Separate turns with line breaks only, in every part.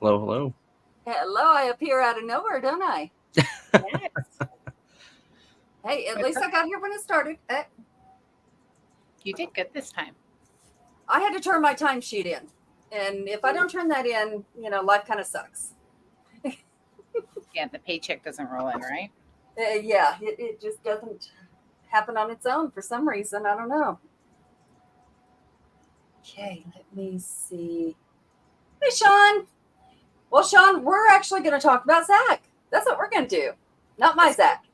Hello, hello.
Hello, I appear out of nowhere, don't I?
Yes.
Hey, at
What's
least
up?
I got here when it started.
You did good this time.
I had to turn my timesheet in. And if I don't turn that in, life kind of sucks.
Yeah, the paycheck doesn't roll in, right?
Yeah, it just doesn't happen on its own for some reason. I don't know. Okay, let me see. Hey, Sean. Well, Sean, we're actually going to talk about Zach. That's what we're going to do. Not my Zach,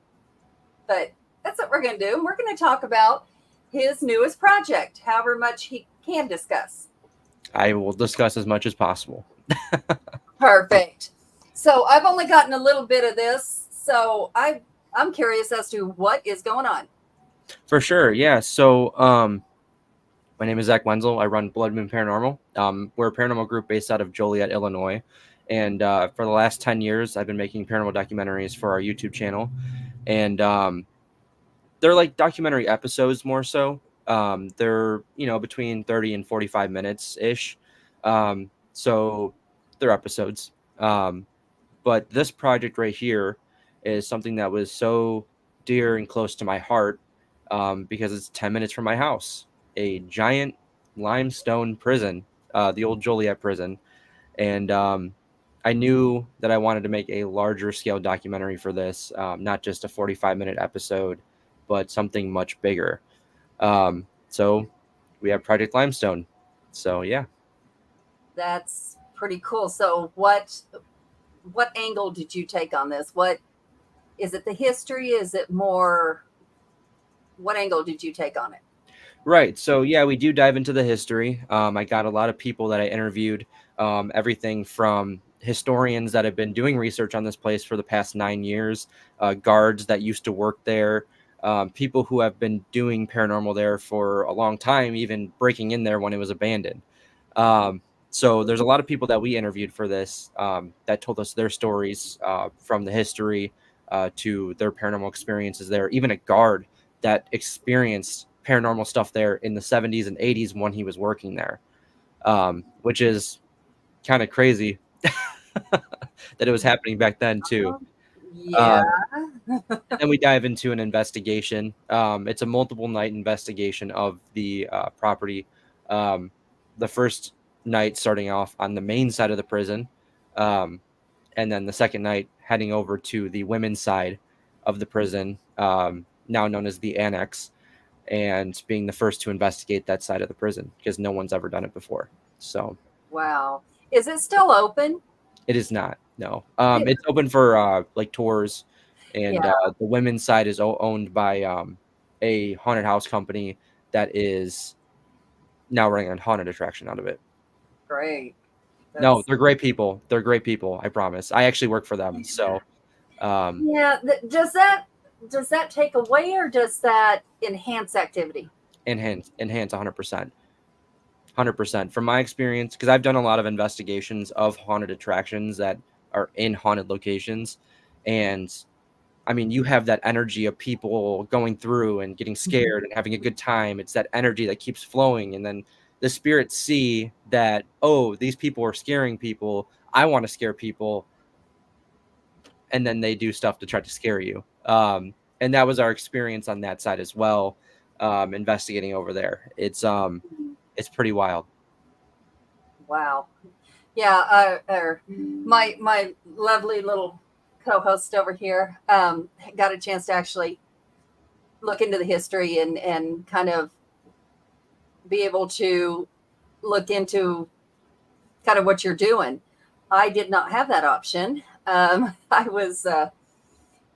but that's what we're going to do. And we're going to talk about his newest project, however much he can discuss.
I will discuss as much as possible.
Perfect. So I've only gotten a little bit of this, so I'm curious as to what is going on.
For sure, yeah. So, my name is Zak Wenzel. I run Blood Moon Paranormal. We're a paranormal group based out of Joliet, Illinois. And for the last 10 years, I've been making paranormal documentaries for our YouTube channel. And they're like documentary episodes more so. They're, between 30 and 45 minutes ish. So they're episodes. But this project right here is something that was so dear and close to my heart because it's 10 minutes from my house. A giant limestone prison, the old Joliet prison. And I knew that I wanted to make a larger scale documentary for this, not just a 45-minute episode, but something much bigger. So we have Project Limestone. So, yeah.
That's pretty cool. So what angle did you take on this? What is it, the history? Is it more, what angle did you take on it?
Right. So yeah, we do dive into the history. I got a lot of people that I interviewed, everything from historians that have been doing research on this place for the past 9 years, guards that used to work there, people who have been doing paranormal there for a long time, even breaking in there when it was abandoned. So there's a lot of people that we interviewed for this that told us their stories from the history to their paranormal experiences there. Even a guard that experienced paranormal stuff there in the 70s and 80s when he was working there, which is kind of crazy that it was happening back then too.
Yeah.
Um, and then we dive into an investigation. It's a multiple night investigation of the property. Um, the first night starting off on the main side of the prison, um, and then the second night heading over to the women's side of the prison, now known as the annex, and being the first to investigate that side of the prison because no one's ever done it before. So
Wow. Is it still open?
it is not. No,
It,
it's open for like tours, and
yeah,
the women's side is owned by a haunted house company that is now running a haunted attraction out of it.
great.
No,
That's
they're great people. They're great people. I promise. I actually work for them. So um,
yeah. Does that take away or does that enhance activity?
enhance 100%. 100% from my experience, because I've done a lot of investigations of haunted attractions that are in haunted locations. And I mean, you have that energy of people going through and getting scared and having a good time. It's that energy that keeps flowing. And then the spirits see that, oh, these people are scaring people. I want to scare people. And then they do stuff to try to scare you. And that was our experience on that side as well, investigating over there. It's pretty wild.
Wow. Yeah. My lovely little co-host over here got a chance to actually look into the history and kind of be able to look into kind of what you're doing. I did not have that option. I was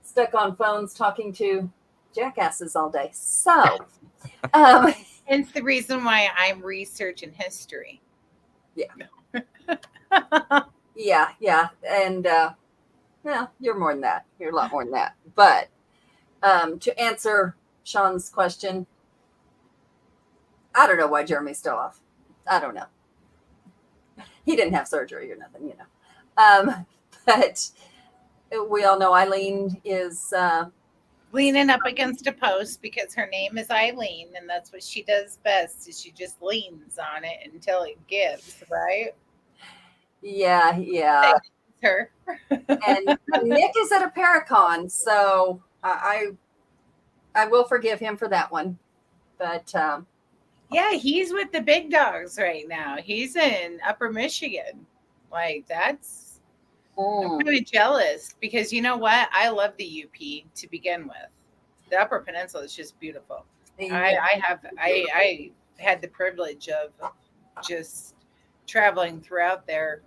stuck on phones talking to jackasses all day. So, um,
Hence the reason why I'm researching history.
yeah, yeah. And, well, you're more than that. You're a lot more than that. But to answer Sean's question, I don't know why Jeremy's still off. I don't know. He didn't have surgery or nothing. But we all know Eileen is
Leaning up against a post because her name is Eileen, and that's what she does best. Is she just leans on it until it gives, right?
Yeah.
Her.
And Nick is at a Paracon, so I will forgive him for that one. But
Yeah, he's with the big dogs right now. He's in Upper Michigan. Like I'm kind of jealous because you know what? I love the UP to begin with. The Upper Peninsula is just beautiful. I had the privilege of just traveling throughout there.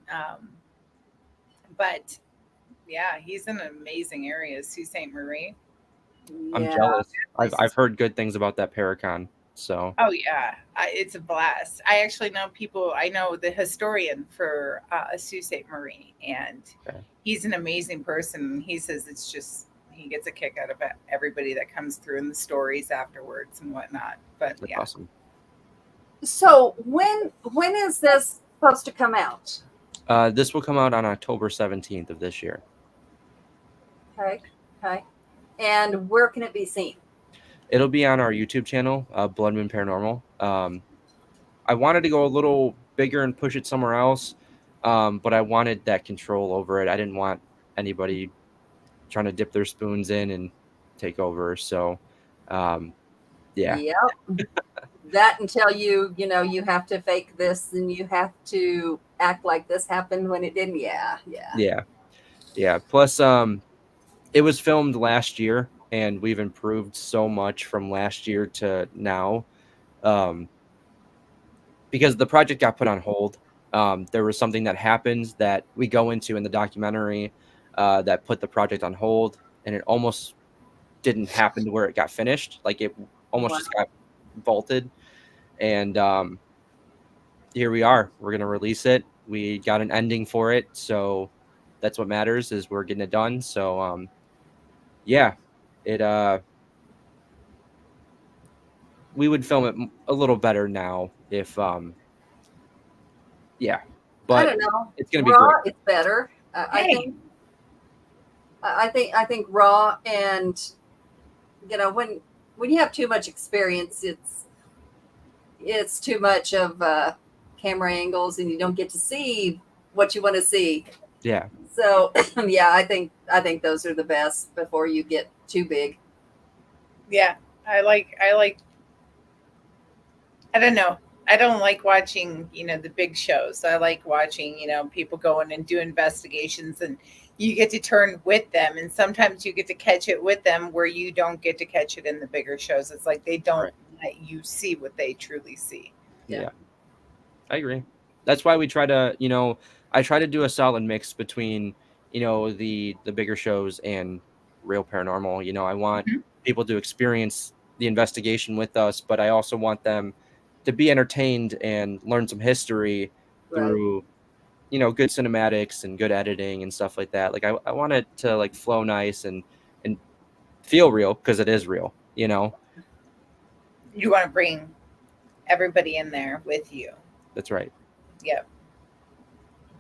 But yeah, he's in an amazing area, Sault Ste. Marie.
I'm
yeah,
jealous. I've heard good things about that Paracon. So
Oh yeah, it's a blast. I actually know people. I know the historian for Sault Ste. Marie, and
okay,
he's an amazing person. He says it's just he gets a kick out of everybody that comes through and the stories afterwards and whatnot. But
that's
yeah,
awesome.
so when is this supposed to come out?
This will come out on October 17th of this year.
Okay, okay. And where can it be seen?
It'll be on our YouTube channel, Blood Moon Paranormal. I wanted to go a little bigger and push it somewhere else, but I wanted that control over it. I didn't want anybody trying to dip their spoons in and take over. So, um, yeah,
Yep. That until you have to fake this and you have to act like this happened when it didn't. Yeah.
yeah, yeah. Plus, it was filmed last year, and we've improved so much from last year to now. Um, because the project got put on hold. There was something that happened that we go into in the documentary that put the project on hold, and it almost didn't happen to where it got finished. Like it almost
Wow.
just got vaulted, and here we are. We're gonna release it. We got an ending for it, so that's what matters. Is we're getting it done. So yeah, it we would film it a little better now if yeah,
I
but
don't know.
it's gonna be
Raw
great.
is better. I
hey,
think. I think raw, and when you have too much experience, it's too much of camera angles, and you don't get to see what you want to see.
Yeah.
So yeah, I think those are the best before you get too big.
yeah, I like. I don't know. I don't like watching, the big shows. I like watching, people go in and do investigations and you get to turn with them. And sometimes you get to catch it with them where you don't get to catch it in the bigger shows. It's like they don't
Right.
let you see what they truly see.
Yeah.
Yeah, I agree. That's why we try to, I try to do a solid mix between, the bigger shows and real paranormal. I want
Mhm.
people to experience the investigation with us, but I also want them to be entertained and learn some history
Right.
through, good cinematics and good editing and stuff like that. Like I want it to like flow nice and feel real because it is real,
You want to bring everybody in there with you.
That's right.
Yep.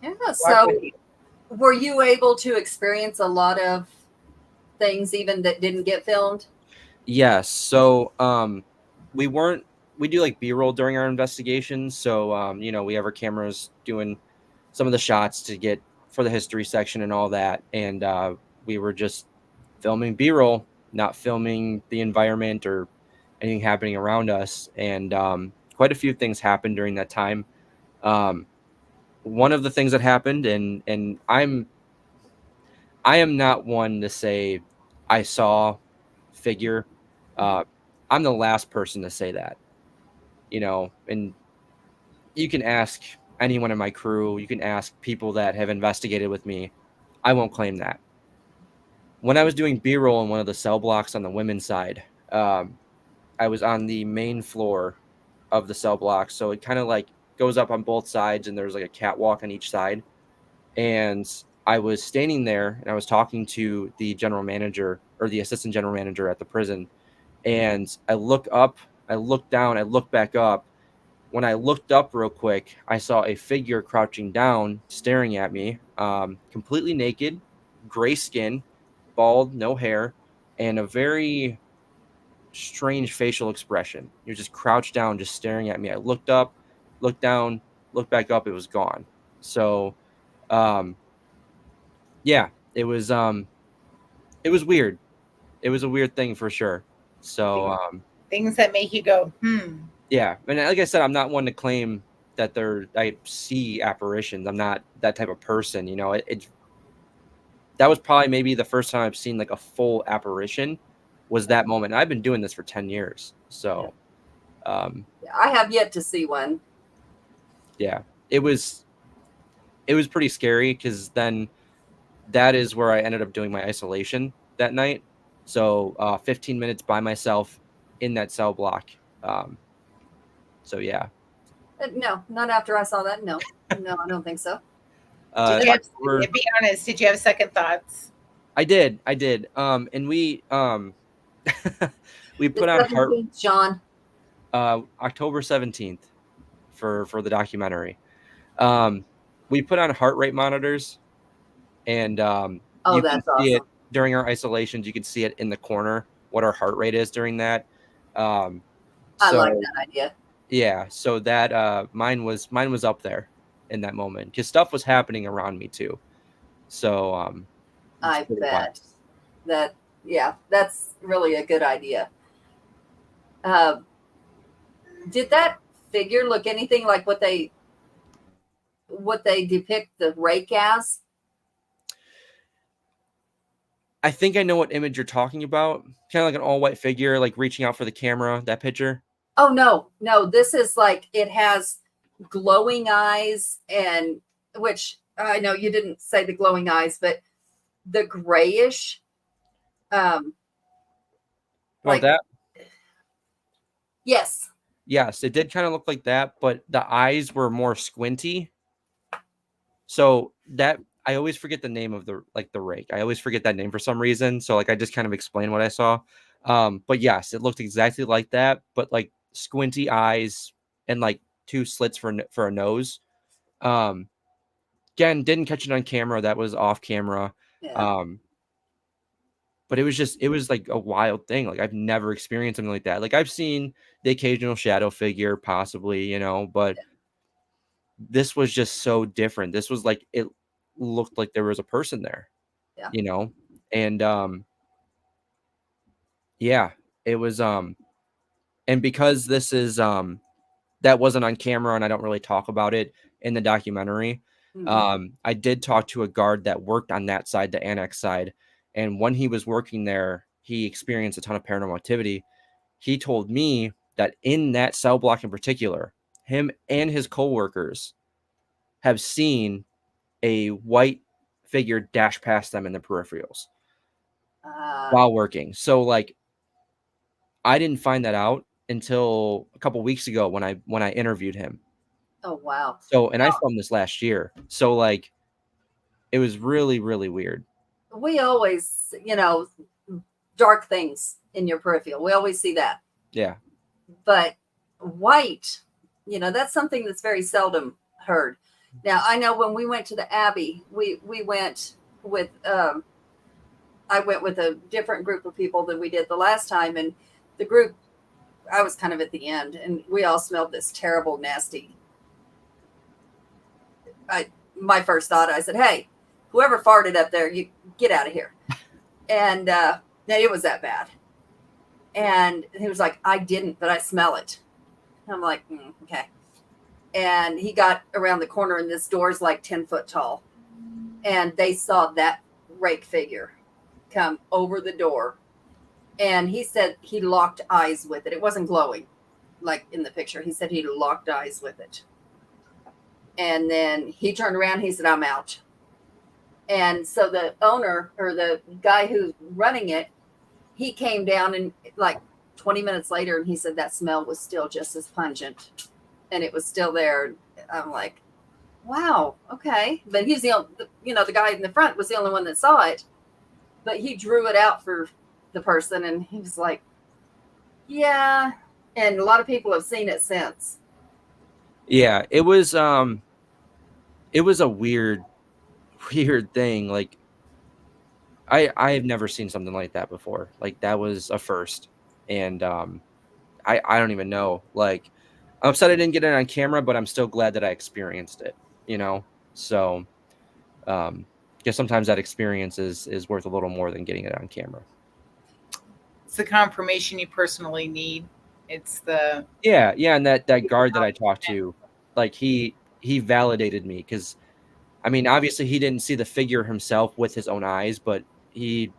Yeah.
Walk
So
with you.
were you able to experience a lot of things even that didn't get filmed?
Yes. So we weren't we do like B-roll during our investigations. So we have our cameras doing some of the shots to get for the history section and all that. And we were just filming B-roll, not filming the environment or anything happening around us. And quite a few things happened during that time. Um, one of the things that happened, and I am not one to say I saw figure. Uh, I'm the last person to say that, and you can ask anyone in my crew, you can ask people that have investigated with me. I won't claim that. When I was doing B roll in one of the cell blocks on the women's side, I was on the main floor of the cell block. So it kind of like goes up on both sides, and there's like a catwalk on each side. And I was standing there and I was talking to the general manager or the assistant general manager at the prison. And I look up, I look down, I look back up. When I looked up real quick, I saw a figure crouching down, staring at me, completely naked, gray skin, bald, no hair, and a very strange facial expression. You're just crouched down, just staring at me. I looked up, looked down, looked back up. It was gone. So Um, yeah, it was weird. It was a weird thing for sure. So
Things that make you go, hmm.
yeah, and like I said, I'm not one to claim that I see apparitions. I'm not that type of person. You know, it that was probably maybe the first time I've seen like a full apparition was that moment. And I've been doing this for 10 years. So
I have yet to see one.
yeah, it was pretty scary because then that is where I ended up doing my isolation that night. So 15 minutes by myself in that cell block. So yeah.
No, not after I saw that. No, no, I don't think so.
Did you have,
October,
be honest, did you have second thoughts?
I did. And we we
The
put on
17th, John.
October 17th for the documentary. We put on heart rate monitors, and
Oh,
you can
that's
see it
awesome.
during our isolations. You can see it in the corner what our heart rate is during that.
I like
So
that idea.
yeah, so that mine was up there in that moment because stuff was happening around me too. So it's
I
pretty wild.
bet that, yeah, that's really a good idea. Uh, did that figure look anything like what they depict the rake as?
I think I know what image you're talking about. Kind of like an all white figure, like reaching out for the camera. That picture.
Oh no, no, this is like it has glowing eyes, and which I know you didn't say the glowing eyes, but the grayish, um,
Oh,
like
that.
yes.
Yes, it did kind of look like that, but the eyes were more squinty. So that I always forget the name of the rake. I always forget that name for some reason. So like I just kind of explain what I saw. But yes, it looked exactly like that, but like squinty eyes and like two slits for a nose. Um, Again, didn't catch it on camera. That was off camera.
Yeah.
Um, but it was like a wild thing. Like I've never experienced something like that. Like I've seen the occasional shadow figure, possibly, but this was just so different. This was like it looked like there was a person there,
Yeah.
and yeah, it was and because this is that wasn't on camera and I don't really talk about it in the documentary. I did talk to a guard that worked on that side, the annex side, and when he was working there, he experienced a ton of paranormal activity. He told me that in that cell block in particular, him and his coworkers have seen a white figure dash past them in the peripherals while working. So like I didn't find that out until a couple weeks ago when I interviewed him.
Oh wow.
So and I filmed this last year. So like it was really, really weird.
We always, dark things in your peripheral. We always see that.
Yeah.
But white, that's something that's very seldom heard. Now, I know when we went to the Abbey, we went with I went with a different group of people than we did the last time, and the group I was kind of at the end, and we all smelled this terrible, nasty. My first thought, I said, "Hey, whoever farted up there, you get out of here." And it was that bad. And he was like, "I didn't, but I smell it." And I'm like, okay. And he got around the corner, and this door's like 10 foot tall. And they saw that rake figure come over the door. And he said he locked eyes with it. It wasn't glowing like in the picture. He said he locked eyes with it. And then he turned around. He said, "I'm out." And so the owner, or the guy who's running it, he came down, and like 20 minutes later, and he said that smell was still just as pungent, and it was still there. I'm like, wow, okay. But he's the guy in the front was the only one that saw it, but he drew it out for the person, and he was like, yeah. And a lot of people have seen it since.
Yeah, it was a weird thing. Like I have never seen something like that before. Like that was a first. And I don't even know. Like I'm upset I didn't get it on camera, but I'm still glad that I experienced it, So Because sometimes that experience is worth a little more than getting it on camera.
It's the confirmation you personally need. It's the
Yeah, and that guard that I talked to, like he validated me because I mean, obviously he didn't see the figure himself with his own eyes, but he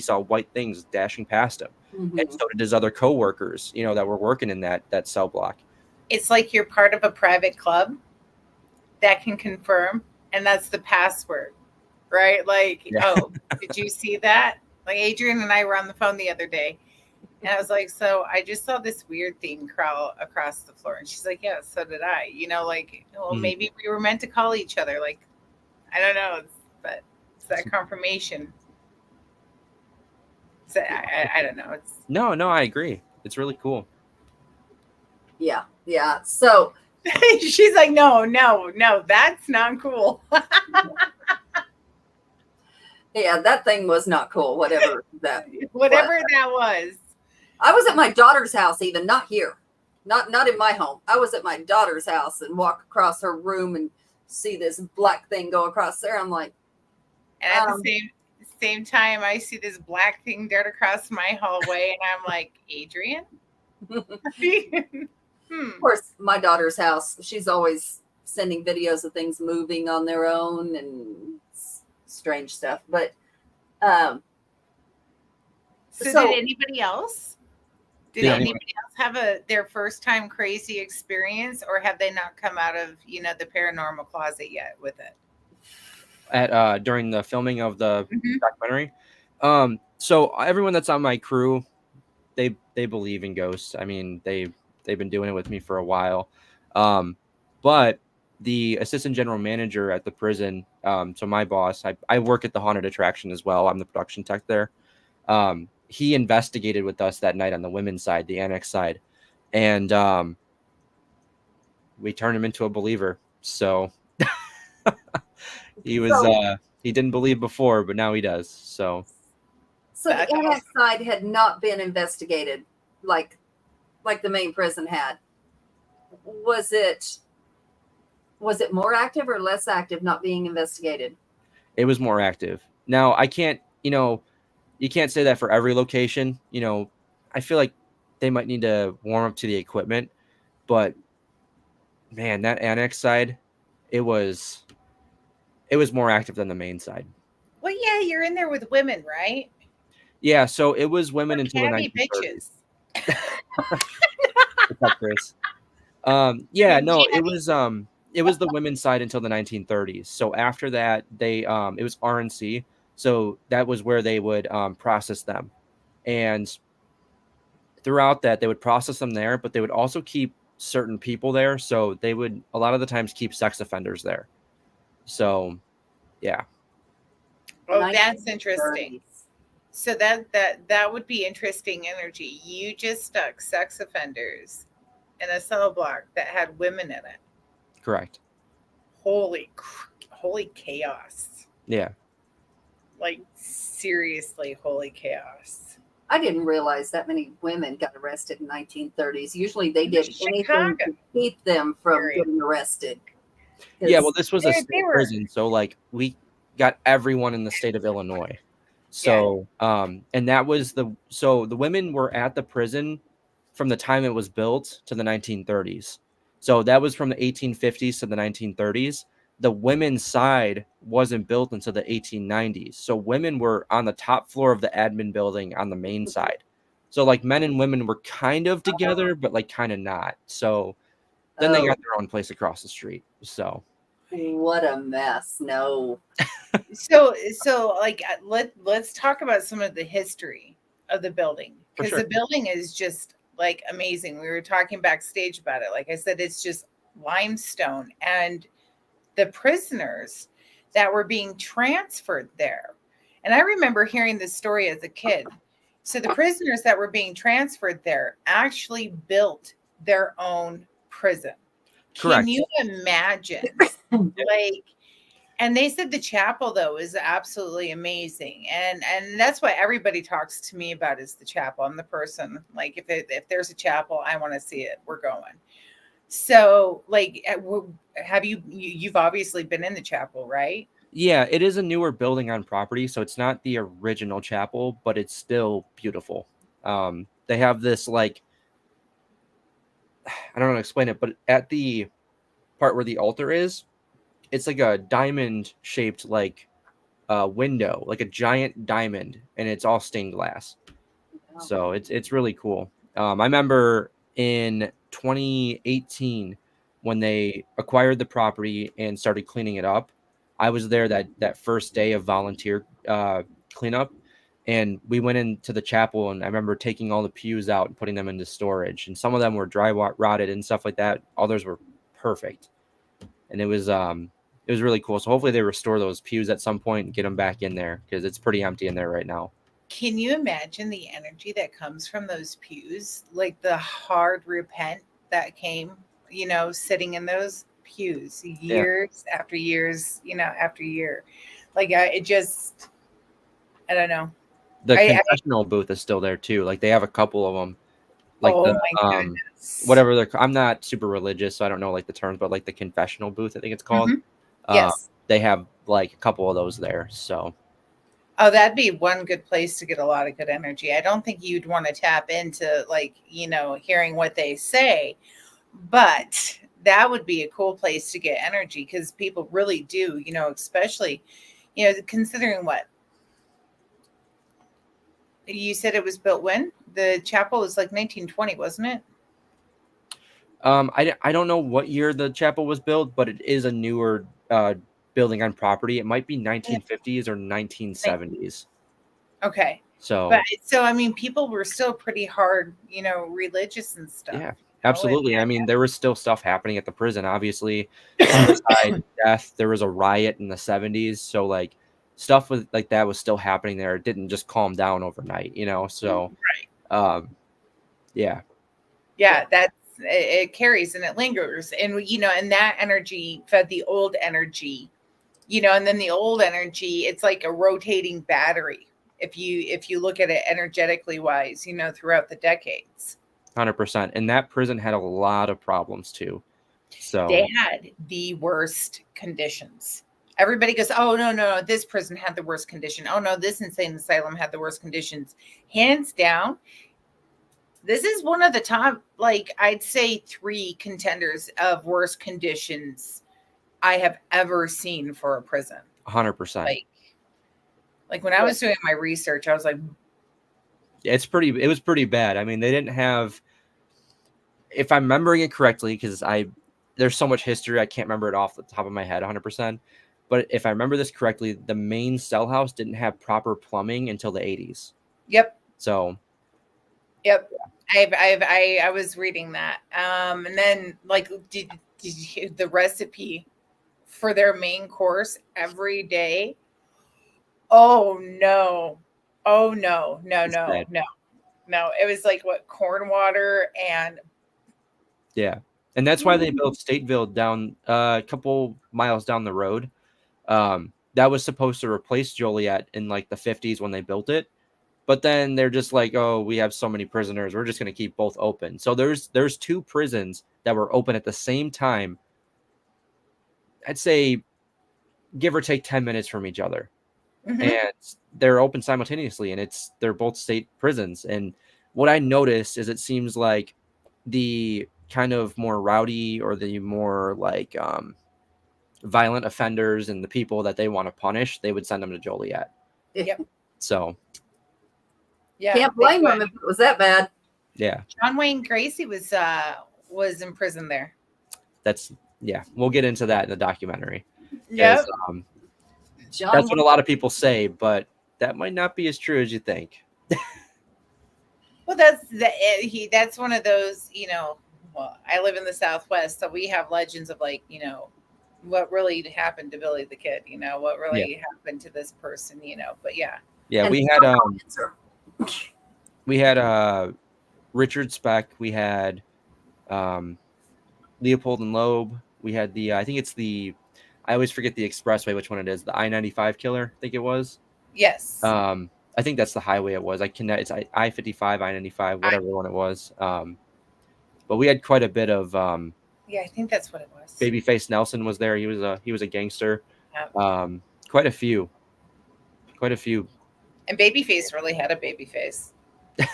saw white things dashing past him, and
Mhm.
so did his other coworkers, that were working in that cell block.
it's like you're part of a private club that can confirm, and that's the password, right? Like,
Yeah.
oh, did you see that? Like Adrian and I were on the phone the other day, and I was like, so I just saw this weird thing crawl across the floor, and she's like, yeah, so did I. Like, well,
Mhm.
maybe we were meant to call each other. Like, I don't know, but it's that confirmation. So I don't know. It's
No, I agree. It's really cool.
Yeah. So
she's like, no, that's not cool.
yeah, that thing was not cool. Whatever that
Whatever
was.
that was.
I was at my daughter's house, even not here, not in my home. I was at my daughter's house and walk across her room and see this black thing go across there. I'm like,
And at the same time, I see this black thing dart across my hallway, and I'm like, Adrian?
Of course, my daughter's house, she's always sending videos of things moving on their own and strange stuff. But
So
So-
did anybody else? Did
Yeah.
anybody else have their first time crazy experience, or have they not come out of the paranormal closet yet with it?
At during the filming of the
Mhm.
documentary, so everyone that's on my crew, they believe in ghosts. I mean, they've been doing it with me for a while. But the assistant general manager at the prison, so my boss, I work at the haunted attraction as well. I'm the production tech there. He investigated with us that night on the women's side, the annex side, and we turned him into a believer. So he was he didn't believe before, but now he does. So
the
That's
annex side had not been investigated like the main prison had. Was it more active or less active not being investigated?
it was more active. Now I can't, you can't say that for every location. I feel like they might need to warm up to the equipment, but man, that annex side, it was more active than the main side.
Well, yeah, you're in there with women, right?
Yeah, so it was women
We're
until the
catty
1930s.
bitches.
What's up, Chris? Yeah, no, it was the women's side until the 1930s. So after that, they it was RNC. So that was where they would process them. And throughout that, they would process them there, but they would also keep certain people there. So they would a lot of the times keep sex offenders there. So yeah.
Oh, that's interesting.
1930s.
So that would be interesting energy. You just stuck sex offenders in a cell block that had women in it.
Correct.
Holy chaos.
Yeah.
Like seriously, holy chaos.
I didn't realize that many women got arrested in 1930s. Usually they did anything
Chicago.
to keep them from
Period.
getting arrested.
Yeah, well, this was a
They
state
were-
prison, so like we got everyone in the state of Illinois. So, and that was the women were at the prison from the time it was built to the 1930s. So that was from the 1850s to the 1930s. The women's side wasn't built until the 1890s. So women were on the top floor of the admin building on the main side. So like men and women were kind of together, but like kind of not. So then they got their own place across the street. So
What a mess. No.
So like let's talk about some of the history of the building,
For
because
sure.
the building is just like amazing. We were talking backstage about it. Like I said, it's just limestone, and the prisoners that were being transferred there. And I remember hearing this story as a kid. So the prisoners that were being transferred there actually built their own prison.
Correct.
Can you imagine? Like, and they said the chapel though is absolutely amazing, and that's what everybody talks to me about is the chapel. I'm the person like if there's a chapel, I want to see it. We're going. So, like, have you've obviously been in the chapel, right?
Yeah, it is a newer building on property, so it's not the original chapel, but it's still beautiful. They have this like I don't know how to explain it, but at the part where the altar is, it's like a diamond shaped like window, like a giant diamond, and it's all stained glass. So it's really cool. I remember in 2018 when they acquired the property and started cleaning it up. I was there that first day of volunteer cleanup, and we went into the chapel, and I remember taking all the pews out and putting them into storage, and some of them were dry rotted and stuff like that. Others were perfect, and it was really cool. So hopefully they restore those pews at some point and get them back in there because it's pretty empty in there right now.
Can you imagine the energy that comes from those pews? Like the hard repent that came, sitting in those pews
Yeah.
years after years, after year. Like I don't know.
The
I
confessional booth is still there too. Like they have a couple of them. Like
oh
the
my goodness.
whatever they're. I'm not super religious, so I don't know like the terms, but like the confessional booth, I think it's called.
Mhm. Yes.
They have like a couple of those there. So
Oh, that'd be one good place to get a lot of good energy. I don't think you'd want to tap into hearing what they say, but that would be a cool place to get energy because people really do, especially, considering what you said it was built when the chapel was like 1920, wasn't it?
I don't know what year the chapel was built, but it is a newer building on property. It might be 1950s or 1970s.
Okay.
So
So I mean, people were still pretty hard, religious and stuff.
yeah, absolutely. I mean, there was still stuff happening at the prison. Obviously, suicide, death. There was a riot in the 70s, so like stuff with like that was still happening there. It didn't just calm down overnight, So, yeah,
Yeah, it carries and it lingers, and and that energy fed the old energy, and then the old energy, it's like a rotating battery. If you look at it energetically wise, throughout the decades.
100%. And that prison had a lot of problems too. So
They had the worst conditions. Everybody goes, oh no, this prison had the worst condition. Oh no, this insane asylum had the worst conditions. Hands down, this is one of the top, like I'd say 3 contenders of worst conditions I have ever seen for a prison.
100%.
Like when I was doing my research, I was like,
it was pretty bad. I mean, they didn't have, if I'm remembering it correctly, because there's so much history, I can't remember it off the top of my head 100%. But if I remember this correctly, the main cell house didn't have proper plumbing until the 80s.
Yep.
So,
yep. I was reading that. And then like, did you, the recipe for their main course every day? Oh no. Oh no. No. It was like what, corn water and
yeah. And that's why they built Stateville down a couple miles down the road. That was supposed to replace Joliet in like the 50s when they built it. But then they're just like, oh, we have so many prisoners, we're just going to keep both open. So there's 2 prisons that were open at the same time. I'd say give or take 10 minutes from each other.
Mm-hmm.
And they're open simultaneously, and they're both state prisons. And what I noticed is it seems like the kind of more rowdy or the more like violent offenders and the people that they want to punish, they would send them to Joliet.
Yep.
So
yeah,
can't blame them if it was that bad.
Yeah.
John Wayne Gracie was in prison there.
We'll get into that in the documentary.
Yeah.
That's what a lot of people say, but that might not be as true as you think.
Well, that's one of those, well, I live in the Southwest, so we have legends of like, what really happened to Billy the Kid, what really happened to this person, but yeah.
Yeah,
and
we had Richard Speck, we had Leopold and Loeb, we had the I think it's I always forget the expressway, which one it is, the I-95 killer, I think it was.
Yes.
I think that's the highway it was. It's I-55, I-95, whatever one it was. But we had quite a bit of
Yeah, I think that's what it was.
Babyface Nelson was there. He was a gangster.
Yeah.
Quite a few.
And Babyface really had a baby face. And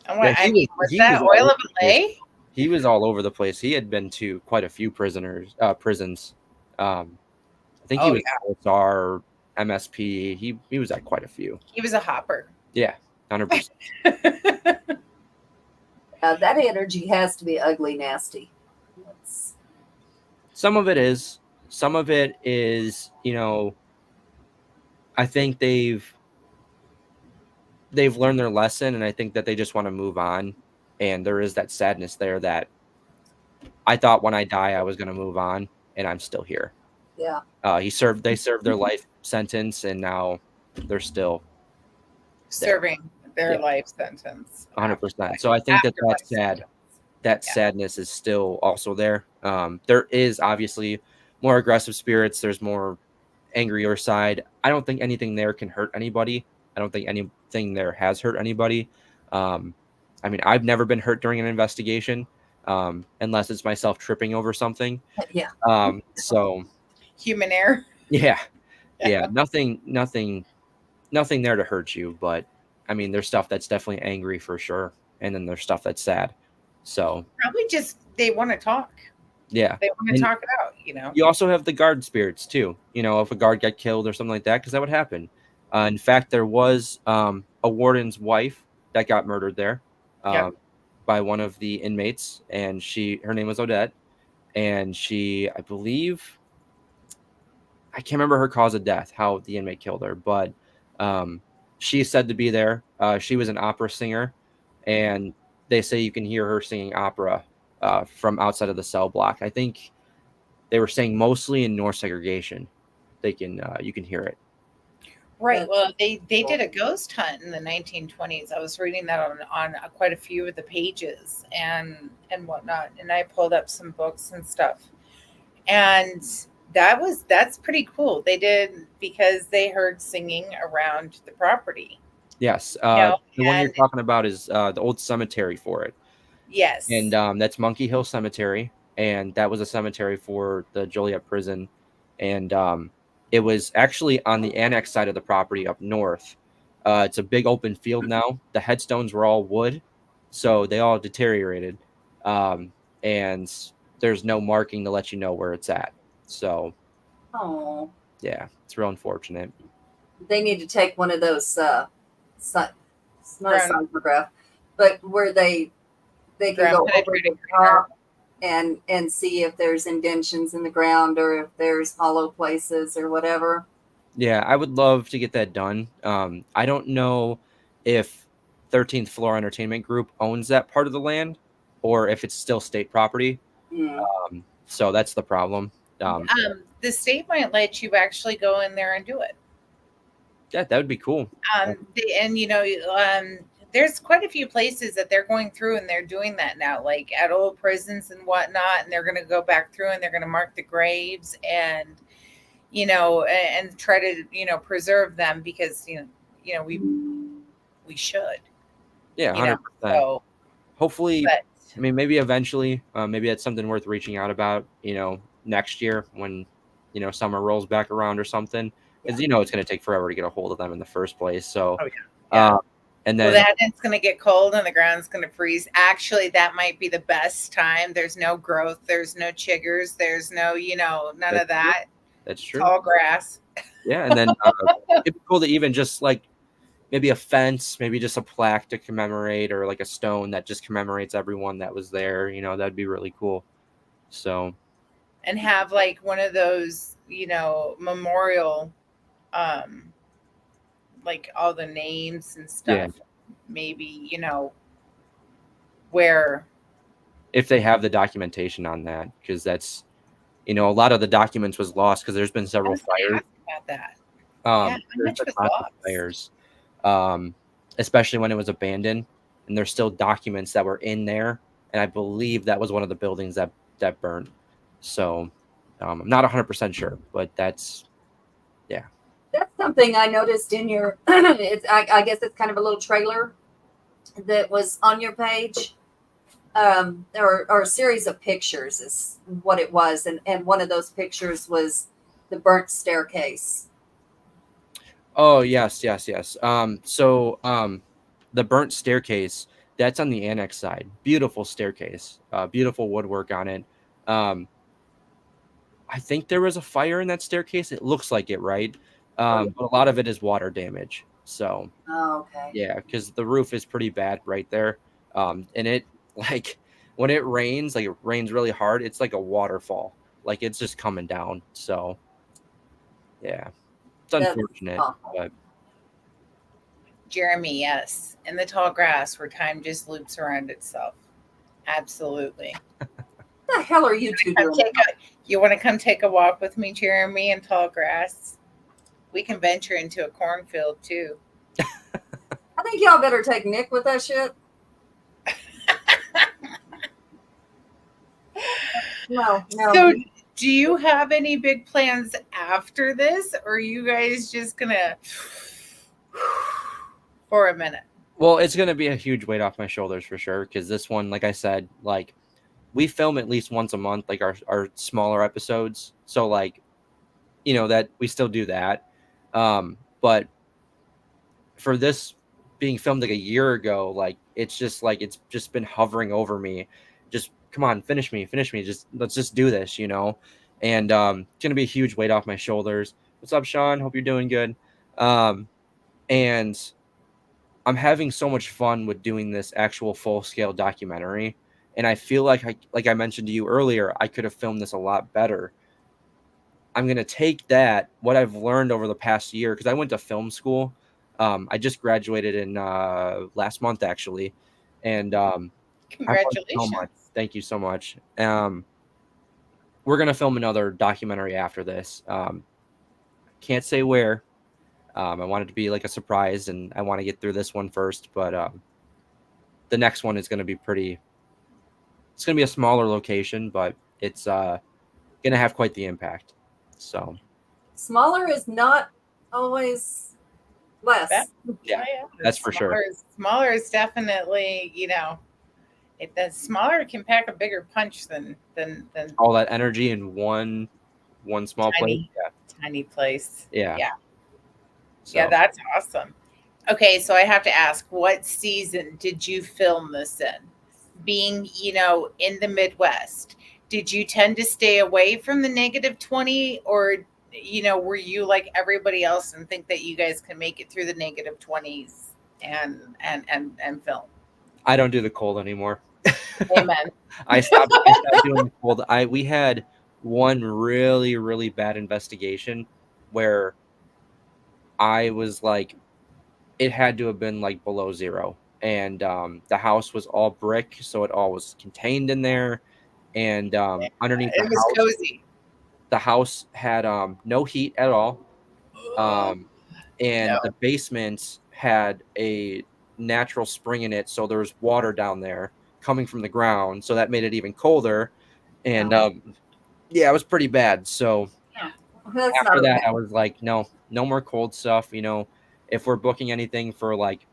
Yeah,
what I mean, was
he
that
was all
Oil
over
of
the place.
Olay?
He was all over the place. He had been to quite a few prisons. I think he
Oh
was
yeah,
OSR, MSP. He was at quite a few.
he was a hopper.
Yeah, 100%.
That energy has to be ugly, nasty. It's,
Some of it is. Some of it is. I think they've learned their lesson, and I think that they just want to move on. And there is that sadness there that I thought when I die I was going to move on, and I'm still here.
yeah.
They served their life sentence, and now they're still there.
Serving their
Yeah.
life sentence.
100%. So I think that
Afterlife
that's sad.
sentence.
That
Yeah.
sadness is still also there. There is obviously more aggressive spirits. There's more angrier side. I don't think anything there can hurt anybody. I don't think anything there has hurt anybody. I mean, I've never been hurt during an investigation, unless it's myself tripping over something.
Yeah.
So
Human error.
yeah, nothing there to hurt you. But I mean, there's stuff that's definitely angry for sure, and then there's stuff that's sad. So
Probably just they want to talk.
yeah,
They want to
And
talk it out, you know.
you also have the guard spirits too. If a guard got killed or something like that, because that would happen. In fact, there was a warden's wife that got murdered there
Yep.
by one of the inmates, and her name was Odette, and I believe, I can't remember her cause of death, how the inmate killed her, but she's said to be there. She was an opera singer, and they say you can hear her singing opera from outside of the cell block. I think they were saying mostly in North segregation. You can hear it.
Right. Well, they did a ghost hunt in the 1920s. I was reading that on quite a few of the pages and whatnot, and I pulled up some books and stuff. And that's pretty cool. They did, because they heard singing around the property.
Yes.
know,
The one you're
and-
talking about is the old cemetery for it.
Yes.
And that's Monkey Hill Cemetery, and that was a cemetery for the Joliet prison, and it was actually on the annex side of the property up north. It's a big open field now. The headstones were all wood, so they all deteriorated, and there's no marking to let you know where it's at. So,
Oh,
yeah, it's real unfortunate.
they need to take one of those. It's not a
Ground-
seismograph, but where they can
Ground
go over
penetrating
the top and see if there's indentions in the ground or if there's hollow places or whatever.
Yeah, I would love to get that done. I don't know if 13th Floor Entertainment Group owns that part of the land or if it's still state property.
Mm.
So that's the problem.
The state might let you actually go in there and do it.
Yeah, that would be cool.
There's quite a few places that they're going through and they're doing that now, like at old prisons and whatnot. And they're going to go back through and they're going to mark the graves and try to preserve them, because we should.
Yeah, 100%.
So,
Hopefully,
but,
I mean, maybe eventually, maybe that's something worth reaching out about, next year when, summer rolls back around or something. Because, it's going to take forever to get a hold of them in the first place. So,
yeah.
And then
it's going to get cold and the ground's going to freeze. Actually, that might be the best time. There's no growth. There's no chiggers. There's no, none of that.
That's true.
Tall grass.
Yeah, and then it'd be cool to even just like maybe a fence, maybe just a plaque to commemorate, or like a stone that just commemorates everyone that was there. That'd be really cool. So,
and have like one of those, memorial, like all the names and stuff.
Yeah.
Maybe, where,
if they have the documentation on that, because that's, a lot of the documents was lost because there's been several fires.
About that.
There's been lots of fires, especially when it was abandoned, and there's still documents that were in there, and I believe that was one of the buildings that burned. So I'm not 100% sure, but that's
something I noticed in your I guess it's kind of a little trailer that was on your page. or a series of pictures is what it was, and one of those pictures was the burnt staircase.
Oh yes, yes, yes. The burnt staircase, that's on the annex side. Beautiful staircase. Beautiful woodwork on it. Um, I think there was a fire in that staircase. It looks like it, right? But a lot of it is water damage. So
Oh, okay.
yeah, because the roof is pretty bad right there. And it like when it rains, like it rains really hard, it's like a waterfall. Like it's just coming down. So yeah, it's
That's
unfortunate,
awful.
but
Jeremy, yes. In the tall grass where time just loops around itself. Absolutely.
What the hell are you two doing?
You want to come take a walk with me, Jeremy, in tall grass? We can venture into a cornfield too.
I think y'all better take Nick with that shit. No.
So, do you have any big plans after this, or are you guys just gonna for a minute?
well, it's gonna be a huge weight off my shoulders for sure. Because this one, like I said, like we film at least once a month, like our smaller episodes. So like, that we still do that. But for this being filmed like a year ago, like it's just been hovering over me. Just come on, finish me. Just let's just do this, And it's gonna be a huge weight off my shoulders. What's up, Sean? Hope you're doing good. And I'm having so much fun with doing this actual full scale documentary. And I feel like I mentioned to you earlier, I could have filmed this a lot better. I'm going to take what I've learned over the past year, because I went to film school. I just graduated in last month, actually. And I've learned
Congratulations.
so much. Thank you so much. We're going to film another documentary after this. Can't say where. I want it to be like a surprise, and I want to get through this one first. But the next one is going to be it's going to be a smaller location, but it's going to have quite the impact. So
Smaller is not always less.
Yeah, that's for sure.
Smaller is definitely, the smaller can pack a bigger punch than
all that energy in one small place.
Tiny place.
Yeah.
So. Yeah, that's awesome. Okay, so I have to ask, what season did you film this in? Being, in the Midwest, did you tend to stay away from the -20, or were you like everybody else and think that you guys can make it through the -20s and film?
I don't do the cold anymore.
Amen.
I stopped doing the cold. We had one really, really bad investigation where I was like, it had to have been like below zero. And the house was all brick, so it all was contained in there. And underneath
it was cozy.
The house had no heat at all. And the basement had a natural spring in it, so there was water down there coming from the ground, so that made it even colder. And it was pretty bad. So after that, I was like, no more cold stuff. If we're booking anything for like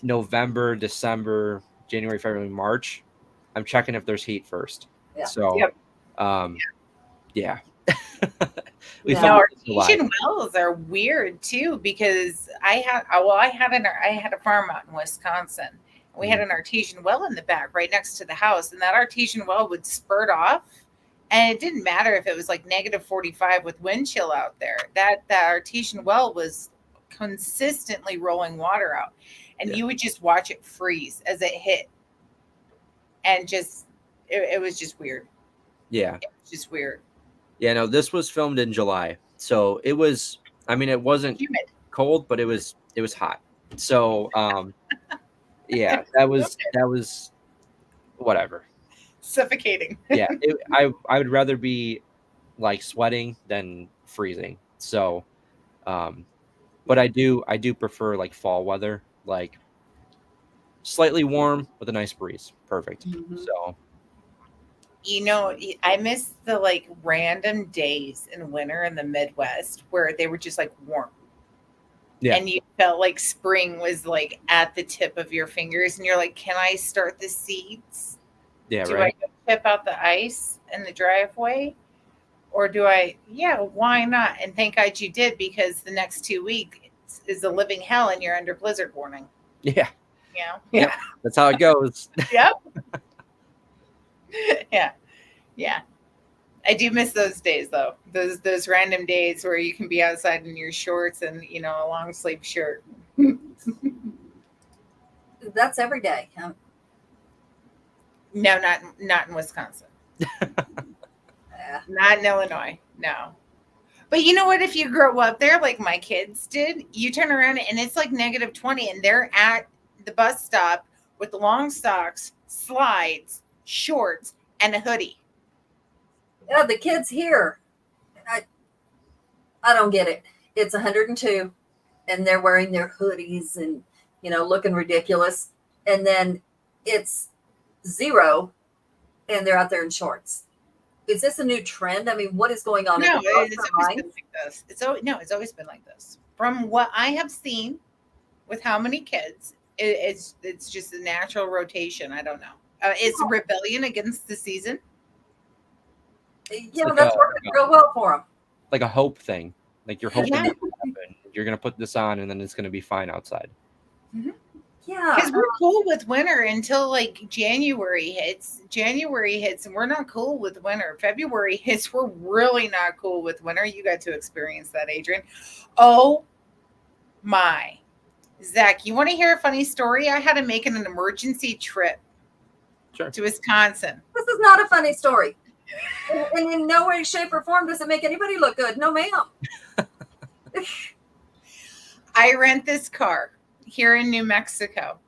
November, December, January, February, March, I'm checking if there's heat first. So yeah.
Artesian wells are weird too, because I had a farm out in Wisconsin. We had an artesian well in the back right next to the house, and that artesian well would spurt off, and it didn't matter if it was like -45 with wind chill out there. That artesian well was consistently rolling water out, and you would just watch it freeze as it hit, and it was just weird.
Yeah,
it was just weird.
Yeah, no, this was filmed in July, so it was. I mean, it wasn't humid, cold, but it was hot. So, yeah, that was whatever.
Suffocating.
Yeah, I would rather be like sweating than freezing. So, but I do prefer like fall weather, like slightly warm with a nice breeze. Perfect. Mm-hmm. So.
I miss the like random days in winter in the Midwest where they were just like warm.
Yeah.
and you felt like spring was like at the tip of your fingers, and you're like, can I start the seeds?
Yeah,
Do
right.
I chip out the ice in the driveway? Or do I, yeah, why not? And thank God you did, because the next 2 weeks is a living hell and you're under blizzard warning.
Yeah.
Yeah.
Yep. That's how it goes.
Yep. Yeah. Yeah. I do miss those days though. Those random days where you can be outside in your shorts and a long sleeve shirt.
That's every day.
No, not in Wisconsin.
Yeah.
Not in Illinois. No. But you know what? If you grow up there like my kids did, you turn around and it's like -20 and they're at the bus stop with the long socks, slides, shorts, and a hoodie.
Yeah, the kids here, I don't get it. It's 102 and they're wearing their hoodies and, looking ridiculous. And then it's 0 and they're out there in shorts. Is this a new trend? I mean, what is going on?
No, it's always been like this. It's always been like this. From what I have seen with how many kids, it's just a natural rotation. I don't know. It's a rebellion against the season.
Yeah, that's working real well for them.
Like a hope thing. Like you're hoping that will happen. You're going to put this on and then it's going to be fine outside.
Mm-hmm.
Yeah.
Because we're cool with winter until like January hits. January hits and we're not cool with winter. February hits, we're really not cool with winter. You got to experience that, Adrian. Oh my. Zach, you want to hear a funny story? I had to make an emergency trip to Wisconsin.
This is not a funny story. And in no way, shape, or form does it make anybody look good. No, ma'am.
I rent this car here in New Mexico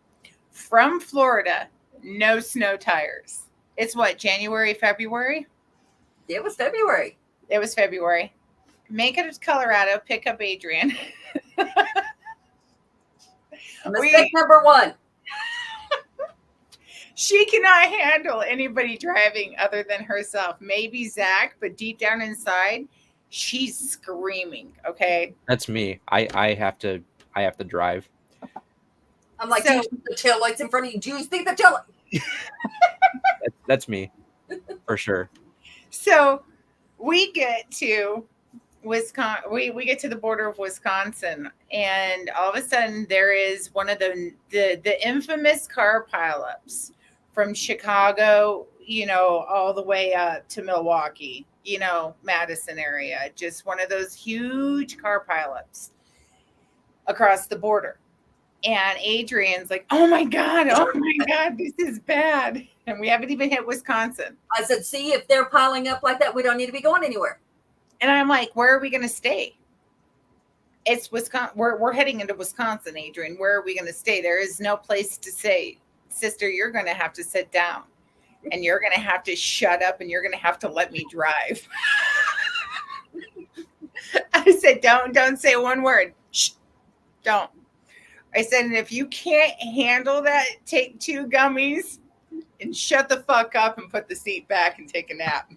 from Florida, no snow tires. It's what, January, February?
It was February.
It was February. Make it to Colorado, pick up Adrian.
Mistake number 1.
She cannot handle anybody driving other than herself. Maybe Zach, but deep down inside, she's screaming. Okay,
that's me. I have to drive.
I'm like, do you think the tail lights in front of you? Do you think the tail light?
That's me, for sure.
So we get to Wisconsin. We get to the border of Wisconsin, and all of a sudden there is one of the infamous car pileups from Chicago, all the way up to Milwaukee, Madison area. Just one of those huge car pileups across the border. And Adrian's like, oh my God, this is bad. And we haven't even hit Wisconsin.
I said, see, if they're piling up like that, we don't need to be going anywhere.
And I'm like, where are we going to stay? It's Wisconsin. We're heading into Wisconsin, Adrian. Where are we going to stay? There is no place to stay. Sister, you're going to have to sit down and you're going to have to shut up and you're going to have to let me drive. I said, don't say one word. Shh, don't. I said, and if you can't handle that, take 2 gummies and shut the fuck up and put the seat back and take a nap.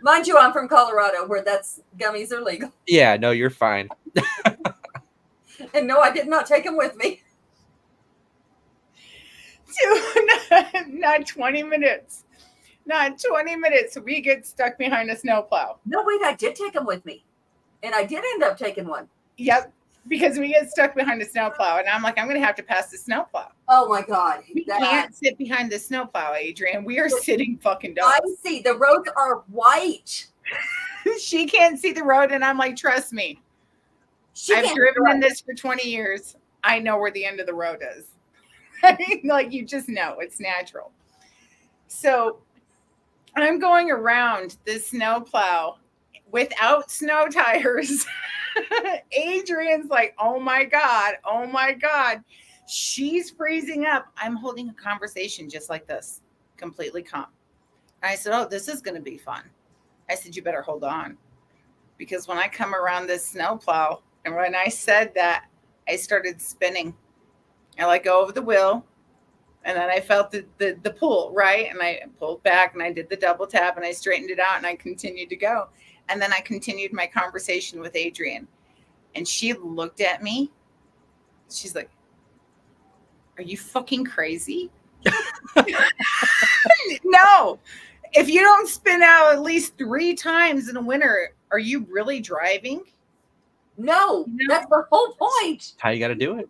Mind you, I'm from Colorado where gummies are legal.
Yeah, no, you're fine.
And no, I did not take them with me.
Not 20 minutes. Not 20 minutes. We get stuck behind a snowplow.
No, wait, I did take them with me. And I did end up taking one.
Yep. Because we get stuck behind a snowplow. And I'm like, I'm going to have to pass the snowplow.
Oh, my God.
We can't sit behind the snowplow, Adrian. We are sitting fucking dogs.
I see. The roads are white.
She can't see the road. And I'm like, trust me. I've driven in this for 20 years. I know where the end of the road is. I mean, like, you just know. It's natural. So I'm going around this snowplow without snow tires. Adrian's like, oh my God. She's freezing up. I'm holding a conversation just like this, completely calm. And I said, oh, this is going to be fun. I said, you better hold on. Because when I come around this snowplow, and when I said that, I started spinning. I let go of the wheel. And then I felt the pull, right? And I pulled back and I did the double tap and I straightened it out and I continued to go. And then I continued my conversation with Adrian. And she looked at me. She's like, "Are you fucking crazy?" No. If you don't spin out at least 3 times in a winter, are you really driving?
No, that's the whole point.
How you got to do it?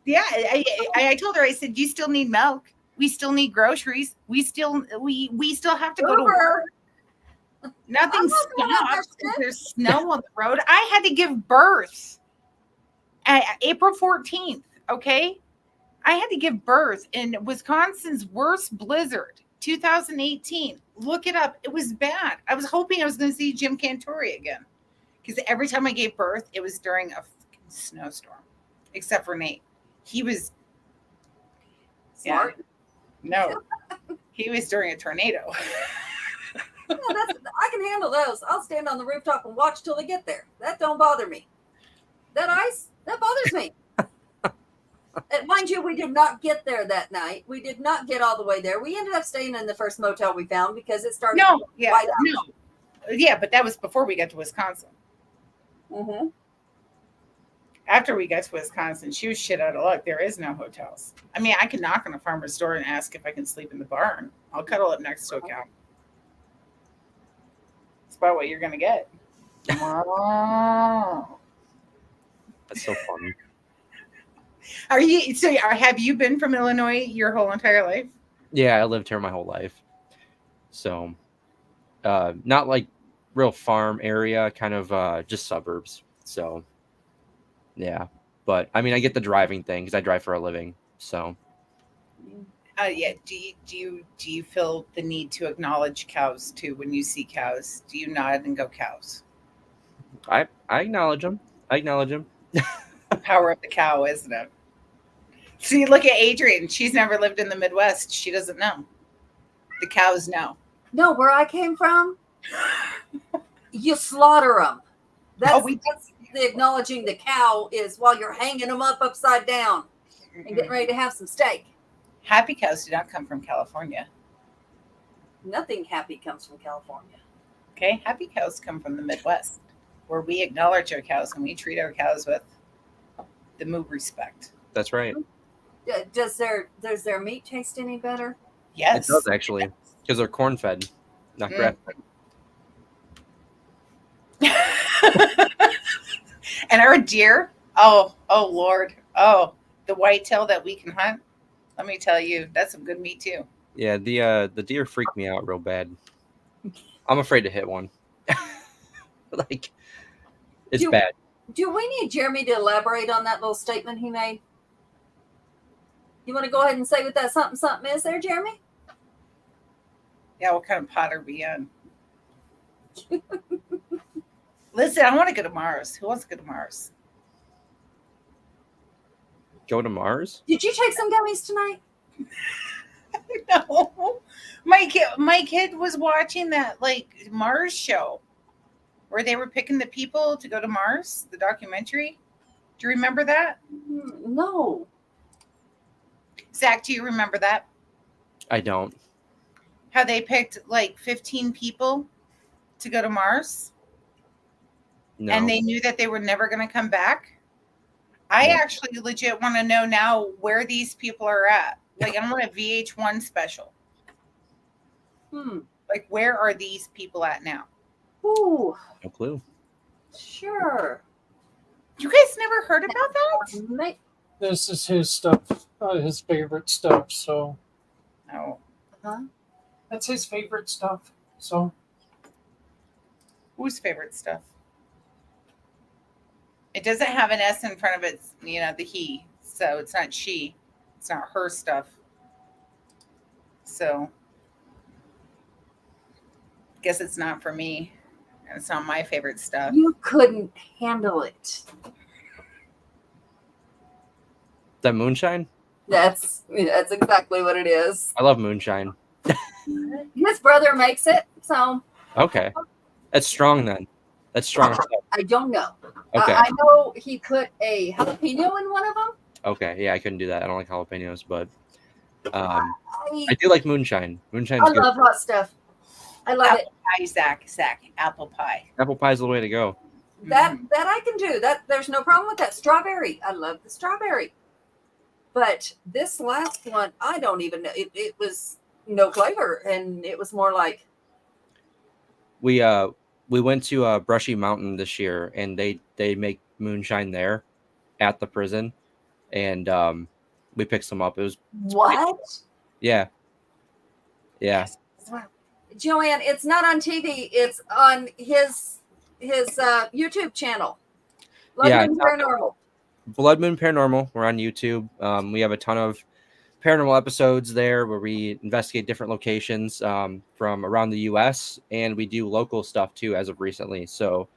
Yeah, I told her, I said, you still need milk. We still need groceries. We still have to go to work. Nothing stops because there's snow on the road. I had to give birth at April 14th. Okay. I had to give birth in Wisconsin's worst blizzard, 2018. Look it up. It was bad. I was hoping I was going to see Jim Cantori again because every time I gave birth, it was during a snowstorm, except for Nate. He was
smart.
Yeah, no, he was during a tornado.
Yeah, I can handle those. I'll stand on the rooftop and watch till they get there. That don't bother me. That ice, that bothers me. And mind you, we did not get there that night. We did not get all the way there. We ended up staying in the first motel we found because it started.
No, but that was before we got to Wisconsin.
Mm-hmm.
After we got to Wisconsin, she was shit out of luck. There is no hotels. I mean, I can knock on a farmer's door and ask if I can sleep in the barn. I'll cuddle up next to a cow. It's about what you're going to get.
That's so funny.
Have you been from Illinois your whole entire life?
Yeah, I lived here my whole life. So, not like real farm area, kind of just suburbs. So, yeah. But I mean, I get the driving thing because I drive for a living. So,
yeah. Do you feel the need to acknowledge cows too when you see cows? Do you nod and go cows?
I acknowledge them. I acknowledge them.
The power of the cow, isn't it? See, look at Adrienne. She's never lived in the Midwest. She doesn't know. The cows know.
No, where I came from, you slaughter them. That's the acknowledging the cow is while you're hanging them up upside down and getting ready to have some steak.
Happy cows do not come from California.
Nothing happy comes from California.
Okay, happy cows come from the Midwest, where we acknowledge our cows and we treat our cows with the move respect.
That's right.
Does their meat taste any better?
Yes.
It does actually, because they're corn fed, not grass fed.
And our deer, oh Lord, the whitetail that we can hunt. Let me tell you, that's some good meat too.
Yeah, the deer freak me out real bad. I'm afraid to hit one. Like, it's bad.
Do we need Jeremy to elaborate on that little statement he made? You want to go ahead and say what that something is there, Jeremy?
Yeah, what kind of pot are we on? Listen, I want to go to Mars. Who wants to go to Mars?
Go to Mars?
Did you take some gummies tonight?
No. My kid was watching that like Mars show where they were picking the people to go to Mars, the documentary. Do you remember that?
No.
Zach, do you remember that?
I don't.
How they picked like 15 people to go to Mars?
No.
And they knew that they were never going to come back? I actually legit want to know now where these people are at. Like, I want a VH1 special. Like, where are these people at now?
Ooh.
No clue.
Sure.
You guys never heard about that?
This is his stuff, his favorite stuff. So, that's his favorite stuff. So,
whose favorite stuff? It doesn't have an S in front of it, the he. So it's not she. It's not her stuff. So, guess it's not for me. And it's not my favorite stuff.
You couldn't handle it.
That moonshine?
That's exactly what it is.
I love moonshine.
His brother makes it, so.
Okay. That's strong then. That's strong.
I don't know.
Okay.
I know he put a jalapeno in one of them.
Okay. Yeah, I couldn't do that. I don't like jalapenos, but I do like moonshine. Moonshine's good.
I love hot stuff. I love
apple pie, Zach. Apple pie.
Apple pie is the way to go.
That I can do. That there's no problem with that. Strawberry. I love the strawberry. But this last one, I don't even know. It was no flavor, and it was more like
We went to Brushy Mountain this year, and they make moonshine there at the prison, and we picked some up. It was
what?
yeah.
Yes.
Joanne, it's not on TV. It's on his YouTube channel.
Yeah,
Blood Moon Paranormal.
Blood Moon Paranormal. We're on YouTube. We have a ton of paranormal episodes there where we investigate different locations from around the U.S. and we do local stuff too as of recently. So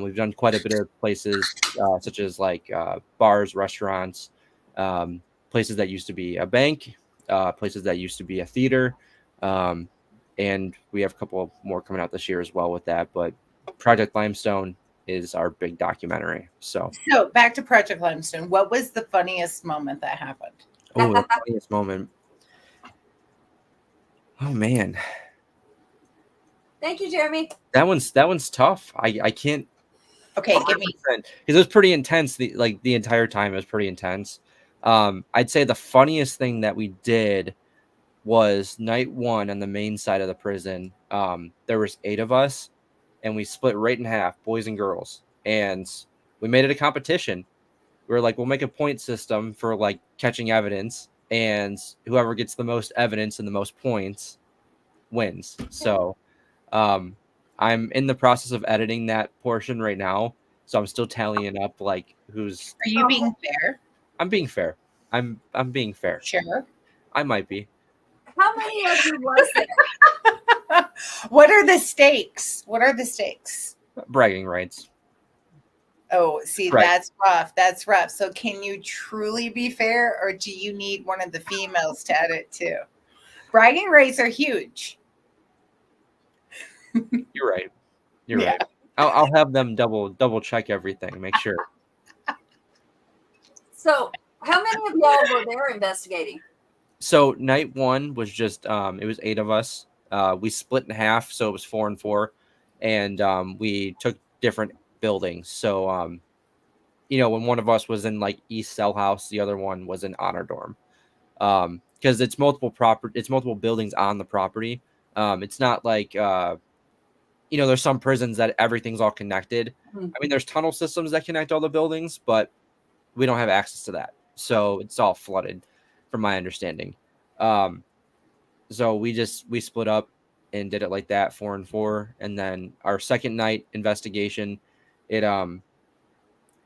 we've done quite a bit of places such as like bars, restaurants, places that used to be a bank, places that used to be a theater, and we have a couple more coming out this year as well with that. But Project Limestone is our big documentary. So
back to Project Limestone. What was the funniest moment that happened?
oh, the funniest moment. Oh man.
Thank you, Jeremy.
That one's tough. I can't.
Okay, give me
because it was pretty intense. The entire time it was pretty intense. I'd say the funniest thing that we did was night one on the main side of the prison. There was 8 of us, and we split right in half, boys and girls, and we made it a competition. We were like, we'll make a point system for like catching evidence, and whoever gets the most evidence and the most points wins. So I'm in the process of editing that portion right now. So I'm still tallying up like who's.
Are you being fair?
I'm being fair. I'm being fair.
Sure.
I might be.
How many of you was there?
What are the stakes? What are the stakes?
Bragging rights.
Oh, see,
Right.
That's rough. That's rough. So can you truly be fair, or do you need one of the females to edit too? Bragging rights are huge.
You're right. You're
Yeah.
right. I'll have them double check everything. Make sure.
So, how many of y'all were there investigating?
So night one was just it was 8 of us. We split in half, so it was 4 and 4, and we took different buildings. So when one of us was in like East Cell House, the other one was in Honor Dorm. Because it's multiple buildings on the property. It's not like there's some prisons that everything's all connected.
Mm-hmm.
I mean, there's tunnel systems that connect all the buildings, but we don't have access to that. So it's all flooded from my understanding. So we split up and did it like that, 4 and 4. And then our second night investigation, it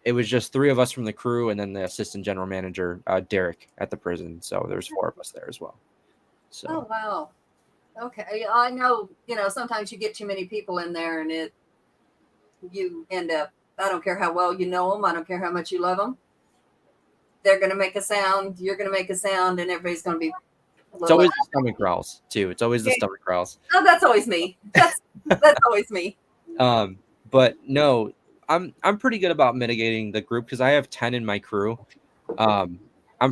was just 3 of us from the crew and then the assistant general manager, Derek, at the prison. So there's 4 of us there as well. So
Oh wow. Okay, I know. Sometimes you get too many people in there, and you end up. I don't care how well you know them. I don't care how much you love them. They're going to make a sound. You're going to make a sound, and everybody's going to be.
It's always the stomach growls too. It's always the stomach growls.
Oh, that's always me. That's always me.
But no, I'm pretty good about mitigating the group because I have 10 in my crew. I'm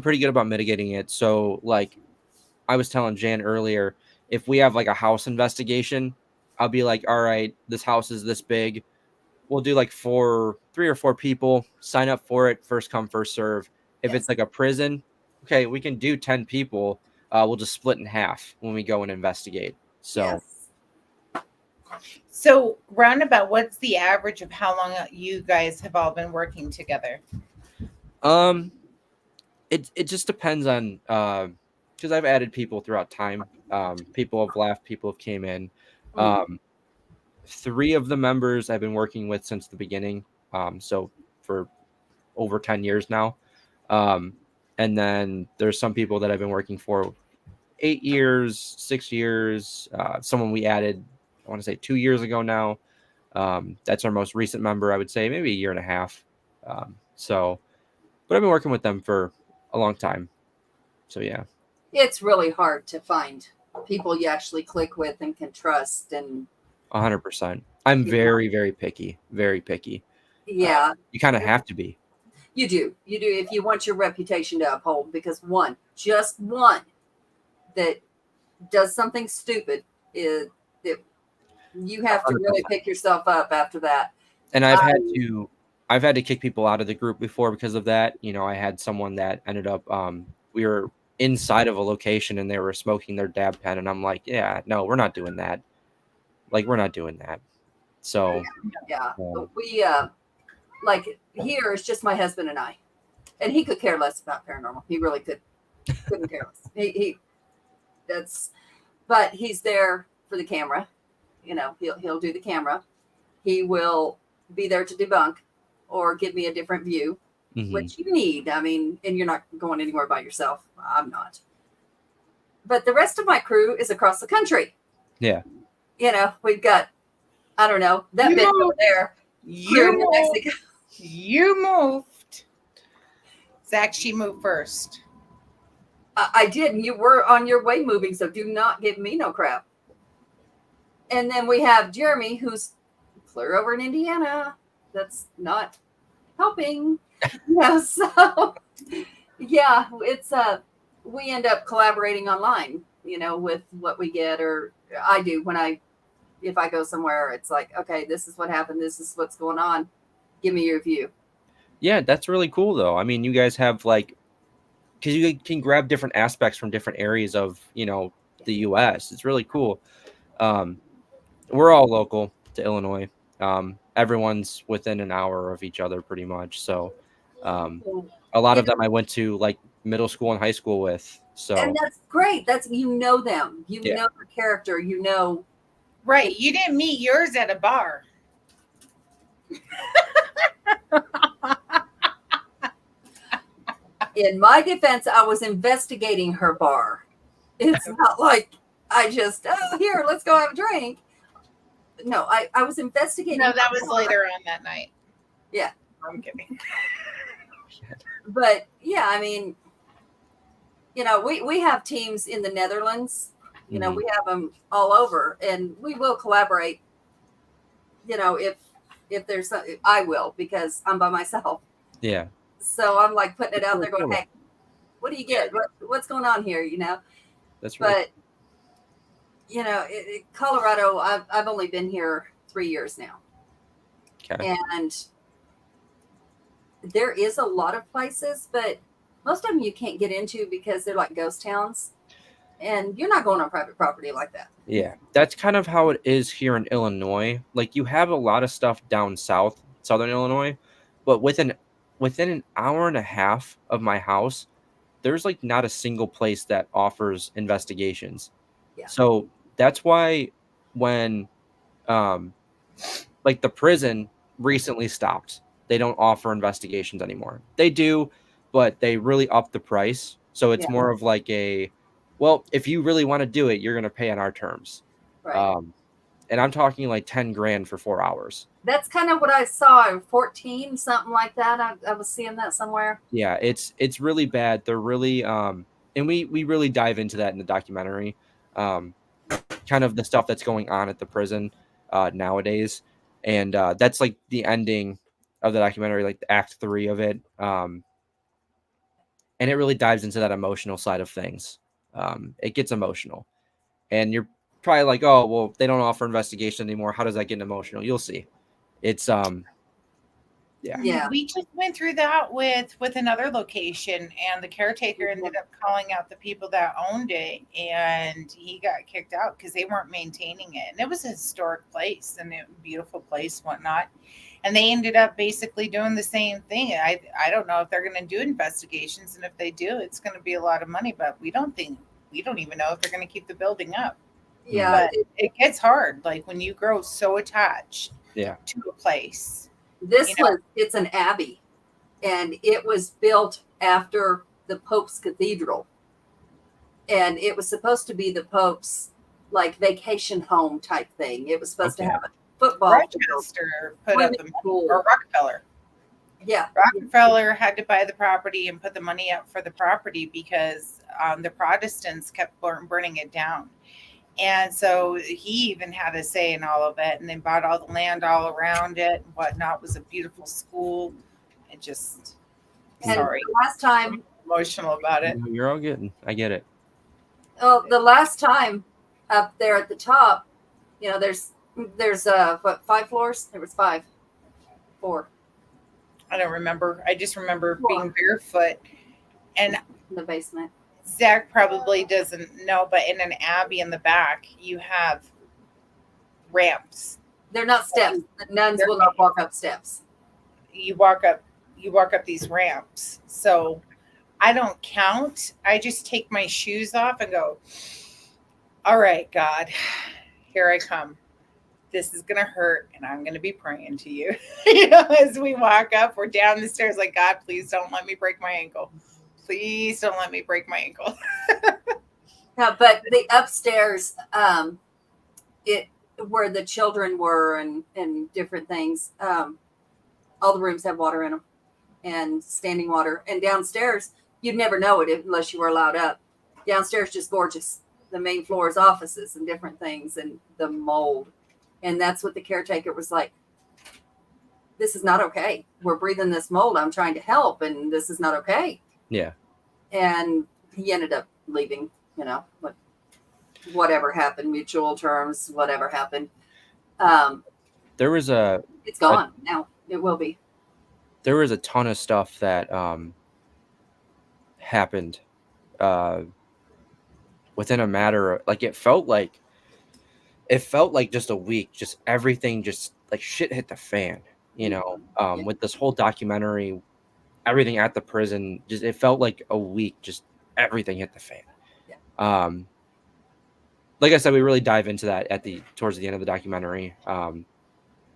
pretty good about mitigating it. So like I was telling Jan earlier, if we have like a house investigation, I'll be like, all right, this house is this big. We'll do like 3 or 4 people sign up for it. First come, first serve. If it's like a prison, okay, we can do 10 people. We'll just split in half when we go and investigate. So,
Yes.
So roundabout, what's the average of how long you guys have all been working together?
it just depends on because I've added people throughout time. People have left, people have came in. 3 of the members I've been working with since the beginning. So for over 10 years now. And then there's some people that I've been working for 8 years, 6 years. Someone we added, I want to say 2 years ago now. That's our most recent member, I would say maybe a year and a half. But I've been working with them for a long time. So yeah.
It's really hard to find people you actually click with and can trust. And
100%. I'm very, very picky. Very picky.
yeah,
You kind of have to be.
you do. You do if you want your reputation to uphold. Because just one that does something stupid, you have to really
100%.
pick yourself up after that.
And I've had to kick people out of the group before because of that. You know, I had someone that ended up we were inside of a location and they were smoking their dab pen, and I'm like, yeah, no, we're not doing that. Like, we're not doing that. So
Yeah,
um,
we like here it's just my husband and I, and he could care less about paranormal. He really couldn't care less. He that's, but he's there for the camera. You know, he'll do the camera. He will be there to debunk or give me a different view,
mhm.
which you need. I mean, and you're not going anywhere by yourself. I'm not. But the rest of my crew is across the country.
Yeah.
You know, we've got, I don't know, that
You
bitch
moved.
over there. Clear
You
New
moved.
Mexico.
You moved. Zach, she moved first.
I did. And you were on your way moving, so do not give me no crap. And then we have Jeremy, who's clear over in Indiana. That's not helping. Yeah, so yeah, it's we end up collaborating online, you know, with what we get, or I do when if I go somewhere, it's like, okay, this is what happened, this is what's going on. Give me your view.
Yeah, that's really cool though. I mean, you guys have like, because you can grab different aspects from different areas of, you know, the US. It's really cool. We're all local to Illinois. Everyone's within an hour of each other pretty much. So a lot of them I went to like middle school and high school with. So
And that's great. That's, you know them. You
Yeah.
know their character. You know.
Right. You didn't meet yours at a bar.
In my defense, I was investigating her bar. It's not like I just, oh, here, let's go have a drink. No, I was investigating.
No, that
her
was
bar.
later on that night.
Yeah.
I'm kidding.
But yeah, I mean, you know, we have teams in the Netherlands. You know,
Mhm.
we have them all over, and we will collaborate. You know, if there's I will, because I'm by myself.
Yeah.
So I'm like putting it out there, going,
Cool.
hey, what do you get? What's going on here? You know,
That's really
but you know, Colorado, I've only been here 3 years now,
okay.
and there is a lot of places, but most of them you can't get into because they're like ghost towns, and you're not going on private property like that.
Yeah, that's kind of how it is here in Illinois. Like, you have a lot of stuff down south, southern Illinois, but within an hour and a half of my house, there's like not a single place that offers investigations.
Yeah.
So that's why when um like the prison recently stopped. They don't offer investigations anymore. They do, but they really up the price. So it's
Yeah.
more of like well, if you really want to do it, you're going to pay on our terms.
Right.
And I'm talking like 10 grand for 4 hours.
That's kind of what I saw. 14, something like that. I was seeing that somewhere.
Yeah, it's really bad. They're really and we really dive into that in the documentary. Kind of the stuff that's going on at the prison nowadays. And that's like the ending of the documentary, like the act 3 of it. And it really dives into that emotional side of things. It gets emotional. And you're probably like, oh, well, they don't offer investigation anymore. How does that get emotional? You'll see. It's
Yeah.
We just went through that with another location, and the caretaker ended up calling out the people that owned it, and he got kicked out because they weren't maintaining it. And it was a historic place and a beautiful place, whatnot. And they ended up basically doing the same thing. I don't know if they're going to do investigations, and if they do, it's going to be a lot of money. But we don't even know if they're going to keep the building up.
Yeah.
But it gets hard, like when you grow so attached
Yeah.
to a place.
This it's an abbey, and it was built after the Pope's cathedral, and it was supposed to be the Pope's like vacation home type thing. It was supposed to
Okay.
have a football field,
Rochester put up
swimming
the money,
pool.
or Rockefeller.
Yeah,
Rockefeller had to buy the property and put the money up for the property because the Protestants kept burning it down. And so he even had a say in all of it, and they bought all the land all around it and whatnot. It was a beautiful school. It just,
and
sorry,
the last time,
I'm emotional about it.
You're all good. I get it.
oh, the last time up there at the top, you know, there's what, 5 floors? There was 5. 4
I don't remember. I just remember
Four.
being barefoot. And
in the basement.
Zach probably doesn't know, but in an abbey in the back, you have ramps.
They're not steps. The nuns
They're-
will not walk up steps.
You walk up these ramps. So I don't count. I just take my shoes off and go, all right, God, here I come. This is gonna hurt, and I'm gonna be praying to you. As we walk up, we're down the stairs, like, God, please don't let me break my ankle. Please don't let me break my ankle.
Yeah, but the upstairs, it where the children were and different things, all the rooms have water in them and standing water. And downstairs, you'd never know it unless you were allowed up. Downstairs, just gorgeous. The main floor is offices and different things, and the mold. And that's what the caretaker was like. This is not okay. We're breathing this mold. I'm trying to help, and this is not okay.
Yeah.
And he ended up leaving, whatever happened, mutual terms, whatever happened.
There was
It's gone now. It will be.
There was a ton of stuff that happened within a matter of, like, it felt like just a week, just everything, just like shit hit the fan, with this whole documentary, everything at the prison, just, it felt like a week, just everything hit the fan.
Yeah.
Like I said, we really dive into that towards the end of the documentary.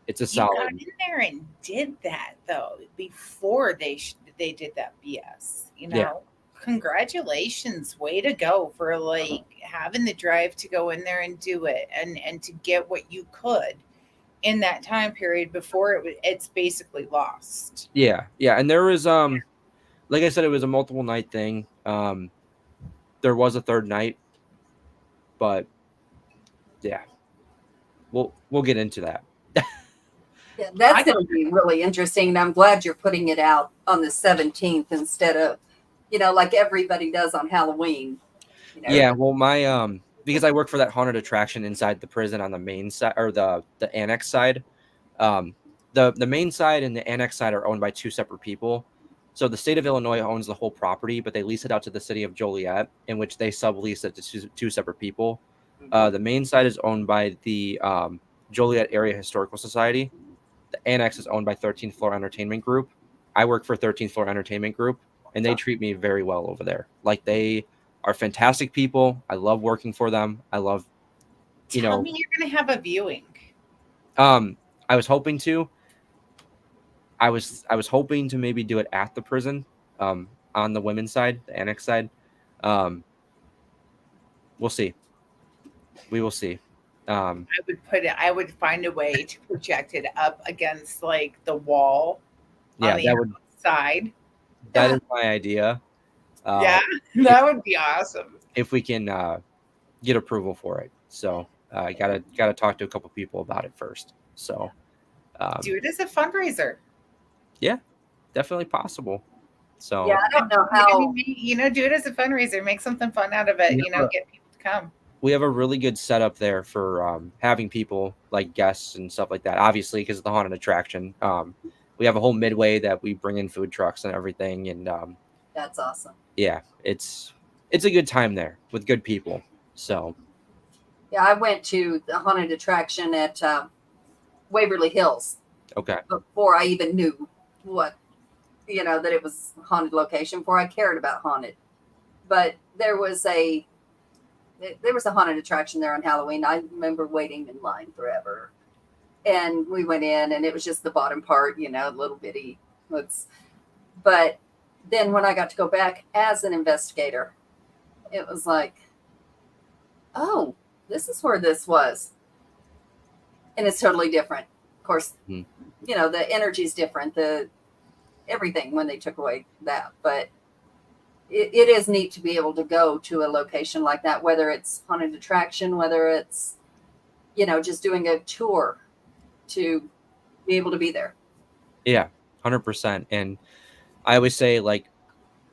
It's a
You
solid.
got in there and did that though before they did that BS.
Yeah.
Congratulations, way to go for like having the drive to go in there and do it and to get what you could in that time period before it's basically lost.
Yeah, and there was like I said, it was a multiple night thing. There was a third night, but yeah, we'll get into that.
Yeah, that's going to be really interesting. And I'm glad you're putting it out on the 17th instead of, like everybody does on Halloween.
Yeah, well, my because I work for that haunted attraction inside the prison on the main side, or the annex side. The main side and the annex side are owned by two separate people. So the state of Illinois owns the whole property, but they lease it out to the city of Joliet, in which they sublease it to two separate people. The main side is owned by the Joliet Area Historical Society. The annex is owned by 13th Floor Entertainment Group. I work for 13th Floor Entertainment Group, and they treat me very well over there. Like, they are fantastic people. I love working for them. I love,
Tell me you're going to have a viewing.
I was hoping to. I was hoping to maybe do it at the prison, on the women's side, the annex side. We'll see. We will see.
I would find a way to project it up against like the wall.
Yeah,
on the outside.
That is my idea.
Yeah, that would be awesome
if we can get approval for it. So I gotta talk to a couple people about it first. So
do it as a fundraiser.
Yeah, definitely possible. So
yeah, I don't know how.
Do it as a fundraiser. Make something fun out of it. Get people to come.
We have a really good setup there for having people like guests and stuff like that. Obviously, because of the haunted attraction, we have a whole midway that we bring in food trucks and everything, and
that's awesome.
Yeah, it's a good time there with good people. So
yeah, I went to the haunted attraction at Waverly Hills.
Okay.
Before I even knew what, that it was a haunted location, before I cared about haunted. But there was a haunted attraction there on Halloween. I remember waiting in line forever. And we went in, and it was just the bottom part, little bitty. But then when I got to go back as an investigator, it was like, oh, this is where this was. And it's totally different. Of course, the energy is different, the everything when they took away that. But it is neat to be able to go to a location like that, whether it's haunted attraction, whether it's, just doing a tour, to be able to be there.
Yeah, 100%. And I always say, like,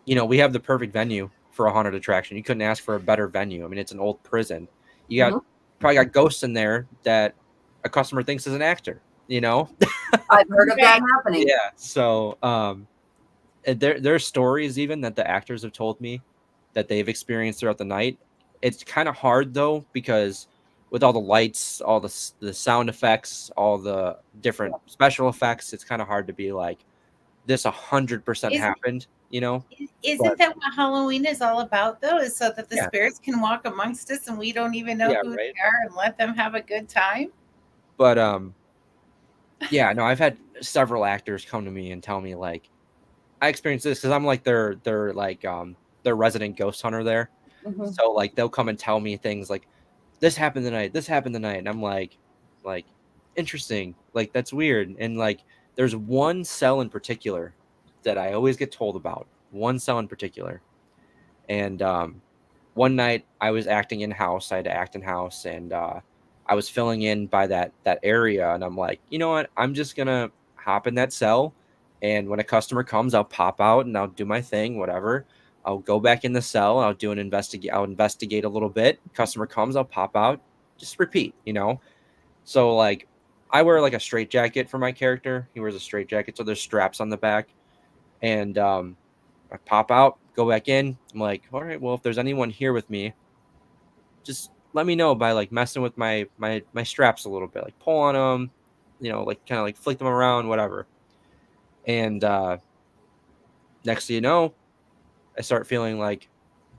we have the perfect venue for a haunted attraction. You couldn't ask for a better venue. I mean, it's an old prison. You got probably got ghosts in there that a customer thinks is an actor. you know.
I've heard of that happening.
Yeah. So there's stories even that the actors have told me that they've experienced throughout the night. It's kind of hard though, because with all the lights, all the sound effects, all the different special effects, it's kind of hard to be like this 100%
Isn't
happened, you know.
isn't that what Halloween is all about though? Is so that the
Yeah.
spirits can walk amongst us and we don't even know
Yeah,
who
right.
they are and let them have a good time?
But yeah, no, I've had several actors come to me and tell me like I experienced this because I'm like their like their resident ghost hunter there.
Mhm.
So like they'll come and tell me things like this happened tonight, this happened tonight, and I'm like interesting, like that's weird. And like there's one cell in particular that I always get told about. One cell in particular. And one night I was acting in house. I had to act in house, and I was filling in by that area. And I'm like, you know what? I'm just gonna hop in that cell, and when a customer comes, I'll pop out and I'll do my thing, whatever. I'll go back in the cell. I'll do an investigate. I'll investigate a little bit. Customer comes, I'll pop out. Just repeat, you know. So like, I wear like a straight jacket for my character. He wears a straight jacket, so there's straps on the back, and I pop out, go back in. I'm like, all right, well, if there's anyone here with me, just let me know by like messing with my straps a little bit, like pull on them, you know, like kind of like flick them around, whatever. And next thing you know, I start feeling like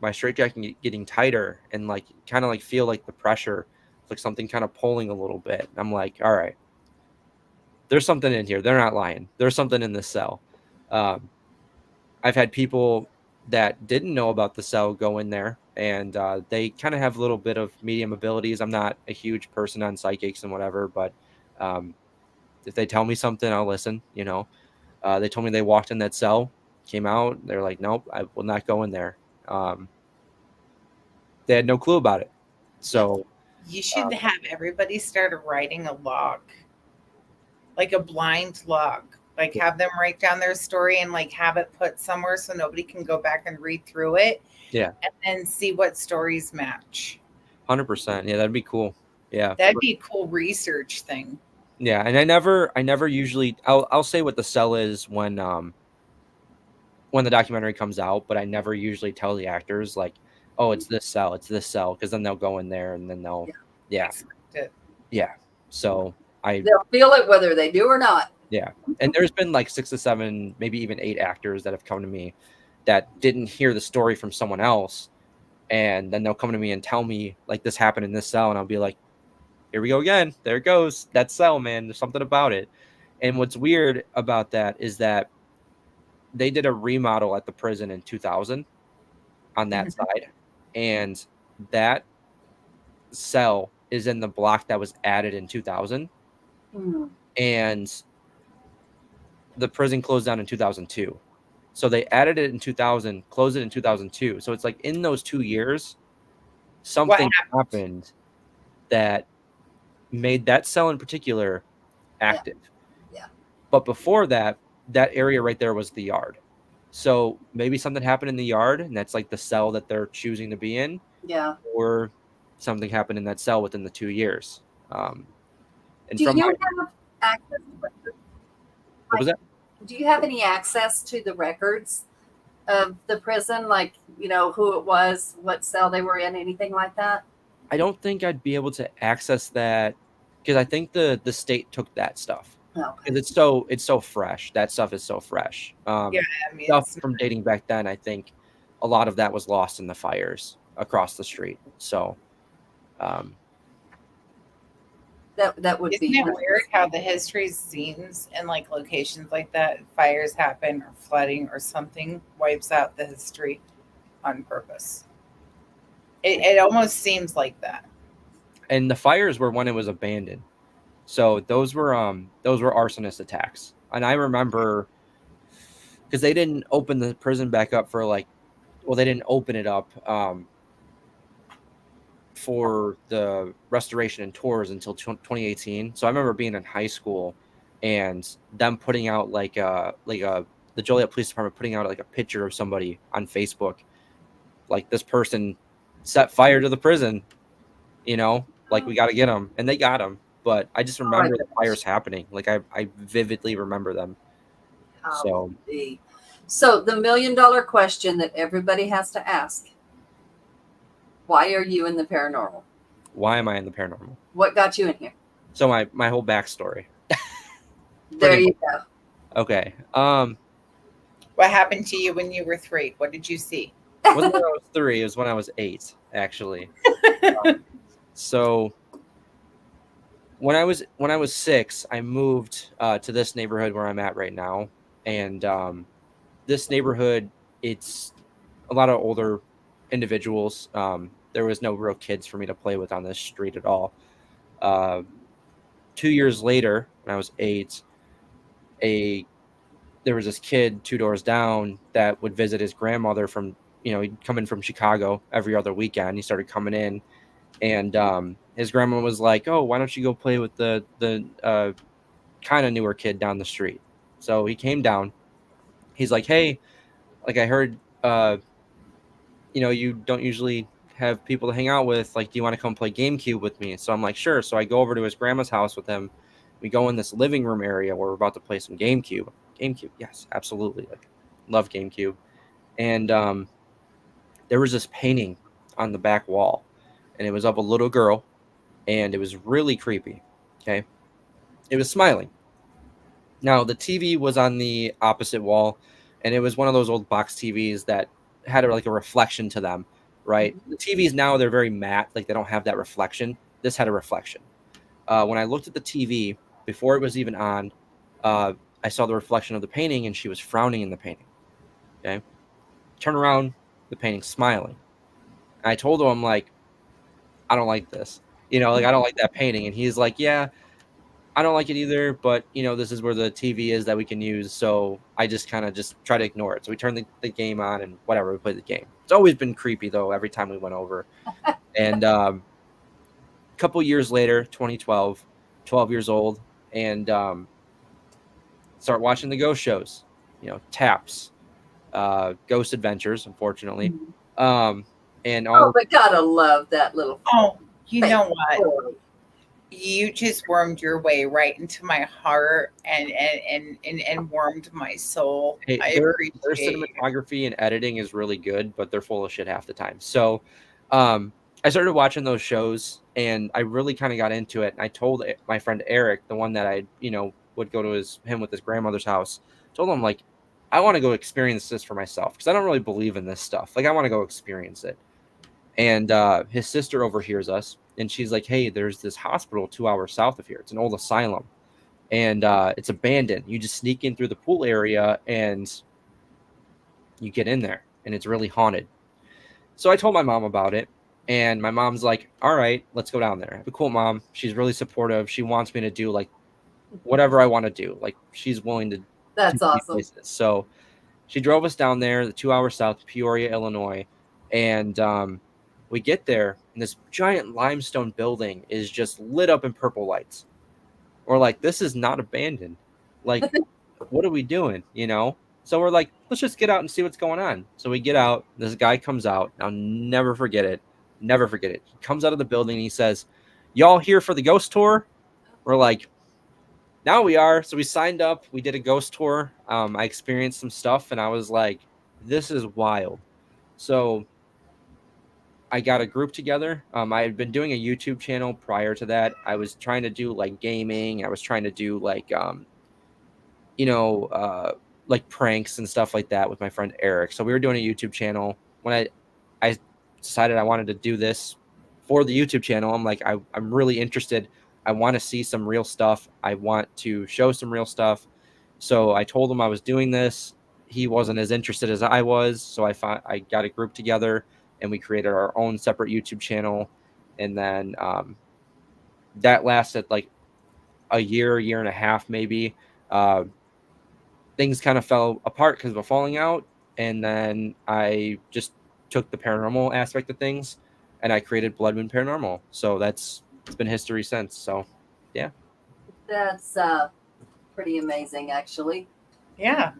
my straitjacket getting tighter, and like kind of like feel like the pressure, like something kind of pulling a little bit. I'm like, all right, there's something in here. They're not lying. There's something in this cell. Um, I've had people that didn't know about the cell go in there, and they kind of have a little bit of medium abilities. I'm not a huge person on psychics and whatever, but um, if they tell me something, I'll listen. You know, they told me they walked in that cell, came out, they're like, nope, I will not go in there. Um, they had no clue about it. So
You should have everybody start writing a log, like a blind log. Like have them write down their story and like have it put somewhere so nobody can go back and read through it.
Yeah.
And then see what stories match.
100%. Yeah, that'd be cool. Yeah.
That'd be a cool research thing.
Yeah, and I never usually I'll say what the cell is when the documentary comes out, but I never usually tell the actors like, oh, it's this cell, because then they'll go in there and then they'll yeah. So
they'll feel it whether they do or not.
Yeah. And there's been like 6 to 7, maybe even 8 actors that have come to me that didn't hear the story from someone else, and then they'll come to me and tell me like this happened in this cell, and I'll be like, here we go again. There it goes. That cell, man. There's something about it. And what's weird about that is that they did a remodel at the prison in 2000 on that side, and that cell is in the block that was added in 2000. And the prison closed down in 2002. So they added it in 2000, closed it in 2002. So it's like in those 2 years, something happened that made that cell in particular active.
Yeah.
But before that, that area right there was the yard. So maybe something happened in the yard, and that's like the cell that they're choosing to be in.
Yeah.
Or something happened in that cell within the 2 years. And
do
from
you have access to records?
What was that?
Do you have any access to the records of the prison? Like, you know, who it was, what cell they were in, anything like that?
I don't think I'd be able to access that because I think the state took that stuff.
Okay.
It's so fresh. That stuff is so fresh. Stuff from dating back then. I think a lot of that was lost in the fires across the street. So,
that would
Isn't
be
it weird how the history seems in like locations like that, fires happen or flooding or something wipes out the history on purpose. It almost seems like that.
And the fires were when it was abandoned. So those were arsonist attacks. And I remember because they didn't open the prison back up for they didn't open it up for the restoration and tours until 2018. So I remember being in high school and them putting out the Joliet Police Department putting out like a picture of somebody on Facebook, like this person set fire to the prison, you know, like we got to get them, and they got them. but I just
my
remember the
goodness.
fires happening. Like I vividly remember them. So
Golly. So the $1 million question that everybody has to ask: why are you in the paranormal?
why am I in the paranormal?
What got you in here?
So my whole backstory.
There
Pretty
you
much.
go.
Okay.
What happened to you when you were 3? What did you see?
Wasn't when I was 3, it was when I was 8, actually. So when I was 6, I moved to this neighborhood where I'm at right now, and this neighborhood, it's a lot of older individuals. There was no real kids for me to play with on this street at all. Uh, 2 years later, when I was 8, a there was this kid 2 doors down that would visit his grandmother from, he'd come in from Chicago every other weekend. He started coming in, and his grandma was like, "Oh, why don't you go play with the kind of newer kid down the street?" So he came down. He's like, "Hey, like I heard, you don't usually have people to hang out with. Like, do you want to come play GameCube with me?" So I'm like, "Sure." So I go over to his grandma's house with him. We go in this living room area where we're about to play some GameCube. GameCube, yes, absolutely. Like, love GameCube. And there was this painting on the back wall, and it was of a little girl, and it was really creepy. Okay, it was smiling. Now the TV was on the opposite wall, and it was one of those old box TVs that had like a reflection to them, right? The TVs now, they're very matte, like they don't have that reflection. This had a reflection. When I looked at the TV before it was even on, uh, I saw the reflection of the painting, and she was frowning in the painting. Okay, turn around, the painting's smiling. And I told him, I'm like, I don't like this. Like I don't like that painting. And he's like, yeah, I don't like it either, but this is where the TV is that we can use. So I just kind of just try to ignore it. So we turn the game on and whatever, we play the game. It's always been creepy though, every time we went over. And a couple years later, 2012, 12 years old, and start watching the ghost shows, Taps, Ghost Adventures, unfortunately. Um, and
Oh,
all
but gotta love that little
Oh, you
fake
know what?
boy.
You just wormed your way right into my heart and warmed my soul.
hey,
I
their
appreciate you.
cinematography and editing is really good, but they're full of shit half the time. So, I started watching those shows, and I really kind of got into it. And I told my friend Eric, the one that I, would go to him with his grandmother's house. Told him like, I want to go experience this for myself because I don't really believe in this stuff. Like, I want to go experience it. And his sister overhears us, and she's like, "Hey, there's this hospital 2 hours south of here. It's an old asylum, and it's abandoned. You just sneak in through the pool area, and you get in there, and it's really haunted." So I told my mom about it, and my mom's like, "All right, let's go down there." I have a cool mom. She's really supportive. She wants me to do like whatever I want to do. Like, she's willing to
That's
take me
awesome.
places. So she drove us down there, the 2 hours south, Peoria, Illinois, and we get there, and this giant limestone building is just lit up in purple lights. We're like, this is not abandoned. Like, what are we doing? So we're like, let's just get out and see what's going on. So we get out. This guy comes out. I'll never forget it. Never forget it. He comes out of the building and he says, "Y'all here for the ghost tour?" We're like, now we are. So we signed up. We did a ghost tour. I experienced some stuff, and I was like, this is wild. So I got a group together. I had been doing a YouTube channel prior to that. I was trying to do like gaming. I was trying to do like you know, like pranks and stuff like that with my friend Eric. So we were doing a YouTube channel. When I decided I wanted to do this for the YouTube channel, I'm like, I'm really interested. I want to see some real stuff. I want to show some real stuff. So I told him I was doing this. He wasn't as interested as I was. So I got a group together, and we created our own separate YouTube channel. And then that lasted like a year and a half, maybe. Uh, Things kind of fell apart because of a falling out, and then I just took the paranormal aspect of things, and I created Blood Moon Paranormal. So it's been history since. So yeah.
That's pretty amazing, actually.
Yeah.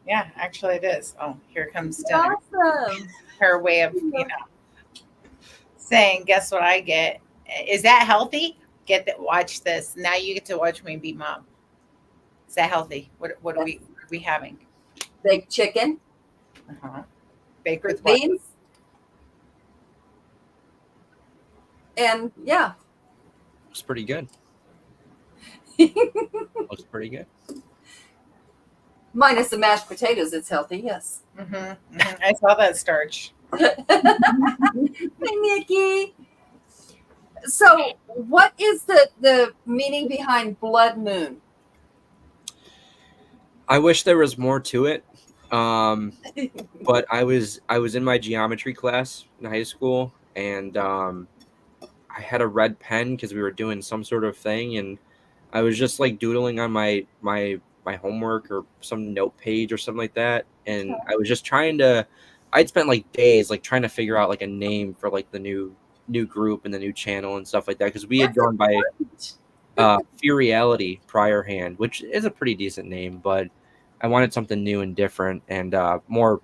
Yeah, actually it is. Oh, here comes dinner.
Awesome.
Her way of, saying, guess what I get? Is that healthy? Watch this. Now you get to watch me be mom. Is that healthy? What are we having?
Baked chicken,
Uh-huh. Baked with
baked
what?
beans, and yeah.
Looks pretty good. Looks pretty good.
Minus the mashed potatoes, it's healthy, yes.
I saw that starch.
Hey, Nikki. So, what is the meaning behind blood moon?
I wish there was more to it. But I was in my geometry class in high school, and I had a red pen because we were doing some sort of thing, and I was just like doodling on my homework or some note page or something like that, and I was just trying to. I'd spent like days like trying to figure out like a name for like the new group and the new channel and stuff like that, because we had
That's
gone by
important.
Fear Prior Hand, which is a pretty decent name, but I wanted something new and different and more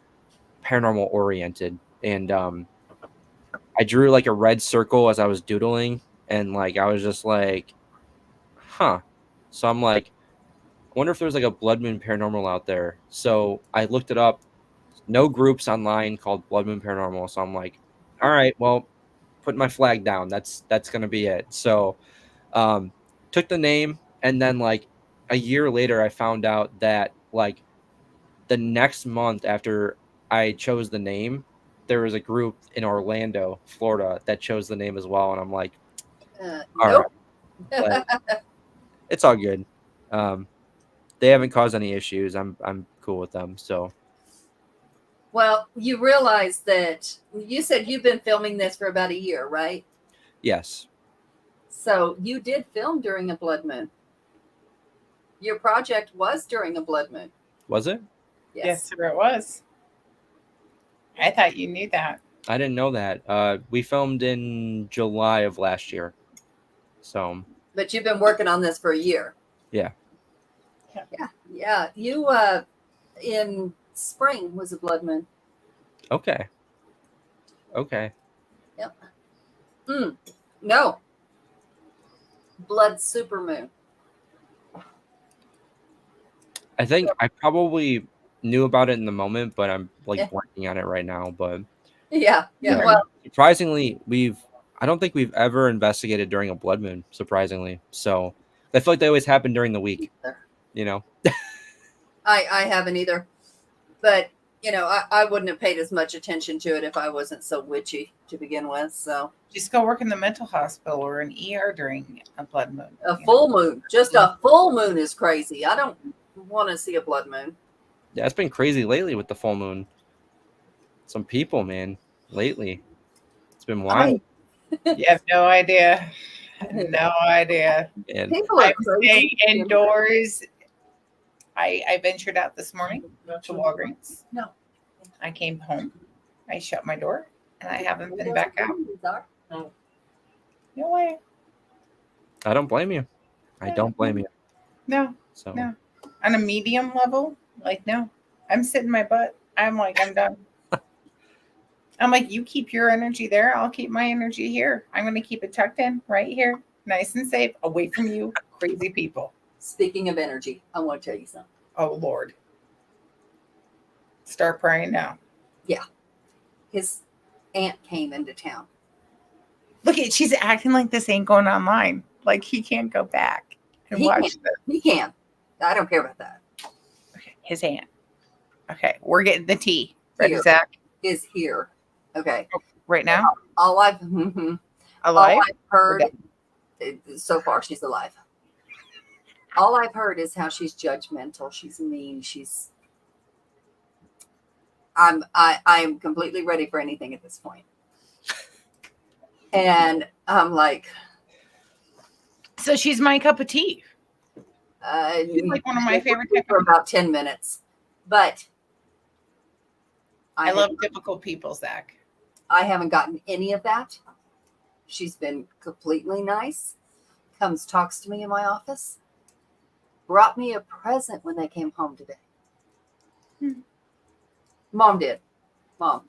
paranormal oriented. And I drew like a red circle as I was doodling, and like I was just like, huh. So I'm like, I wonder if there's like a Blood Moon Paranormal out there. So I looked it up. No groups online called Blood Moon Paranormal. So I'm like, all right, well, put my flag down. That's gonna be it. So took the name, and then like a year later I found out that like the next month after I chose the name, there was a group in Orlando, Florida that chose the name as well. And I'm like, all right,
Nope.
like, it's all good. They haven't caused any issues. I'm cool with them. So
Well, you realize that you said you've been filming this for about a year, right?
yes,
So you did film during a blood moon. Your project was during a blood moon.
was it?
Yes, sir, it was. I thought you knew that.
I didn't know that. We filmed in July of last year. So
But you've been working on this for a year.
yeah.
Yeah. You in spring was a blood moon.
Okay.
No. Blood supermoon.
I think I probably knew about it in the moment, but I'm like
Yeah.
blanking on it right now. But
Yeah.
Yeah.
Well,
surprisingly, I don't think we've ever investigated during a blood moon, surprisingly. So I feel like they always happen during the week, you know?
I haven't either. But I wouldn't have paid as much attention to it if I wasn't so witchy to begin with. So
Just go work in the mental hospital or an ER during a blood moon.
a full moon, just a full moon is crazy. I don't want to see a blood moon.
Yeah, it's been crazy lately with the full moon. Some people, man, lately. It's been wild.
You have no idea. No idea.
And
People are
I'm staying
crazy.
indoors. I ventured out this morning to Walgreens.
No.
I came home. I shut my door, and I haven't been back out. No way.
I don't blame you. I don't blame you.
No.
So
No. On a medium level, like, no. I'm sitting my butt. I'm like, I'm done. I'm like, you keep your energy there. I'll keep my energy here. I'm going to keep it tucked in right here, nice and safe, away from you crazy people.
Speaking of energy, I want to tell you something.
Oh, Lord. Start praying now.
His aunt came into town.
Look at, she's acting like this ain't going online. Like he can't go back and
He
watch
can.
this.
He can. I don't care about that.
Okay, his aunt. Okay, we're getting the tea. Ready,
Here.
Zach?
Is here. Okay.
Right now?
All I've
Alive?
all I've heard so far, she's alive. All I've heard is how she's judgmental. She's mean. I'm completely ready for anything at this point. And I'm like,
So she's my cup of tea. She's like one of my favorite type
for
of.
about 10 minutes. But
I love difficult people, Zach.
I haven't gotten any of that. She's been completely nice. Comes, talks to me in my office. Brought me a present when they came home today. Mom did. Mom.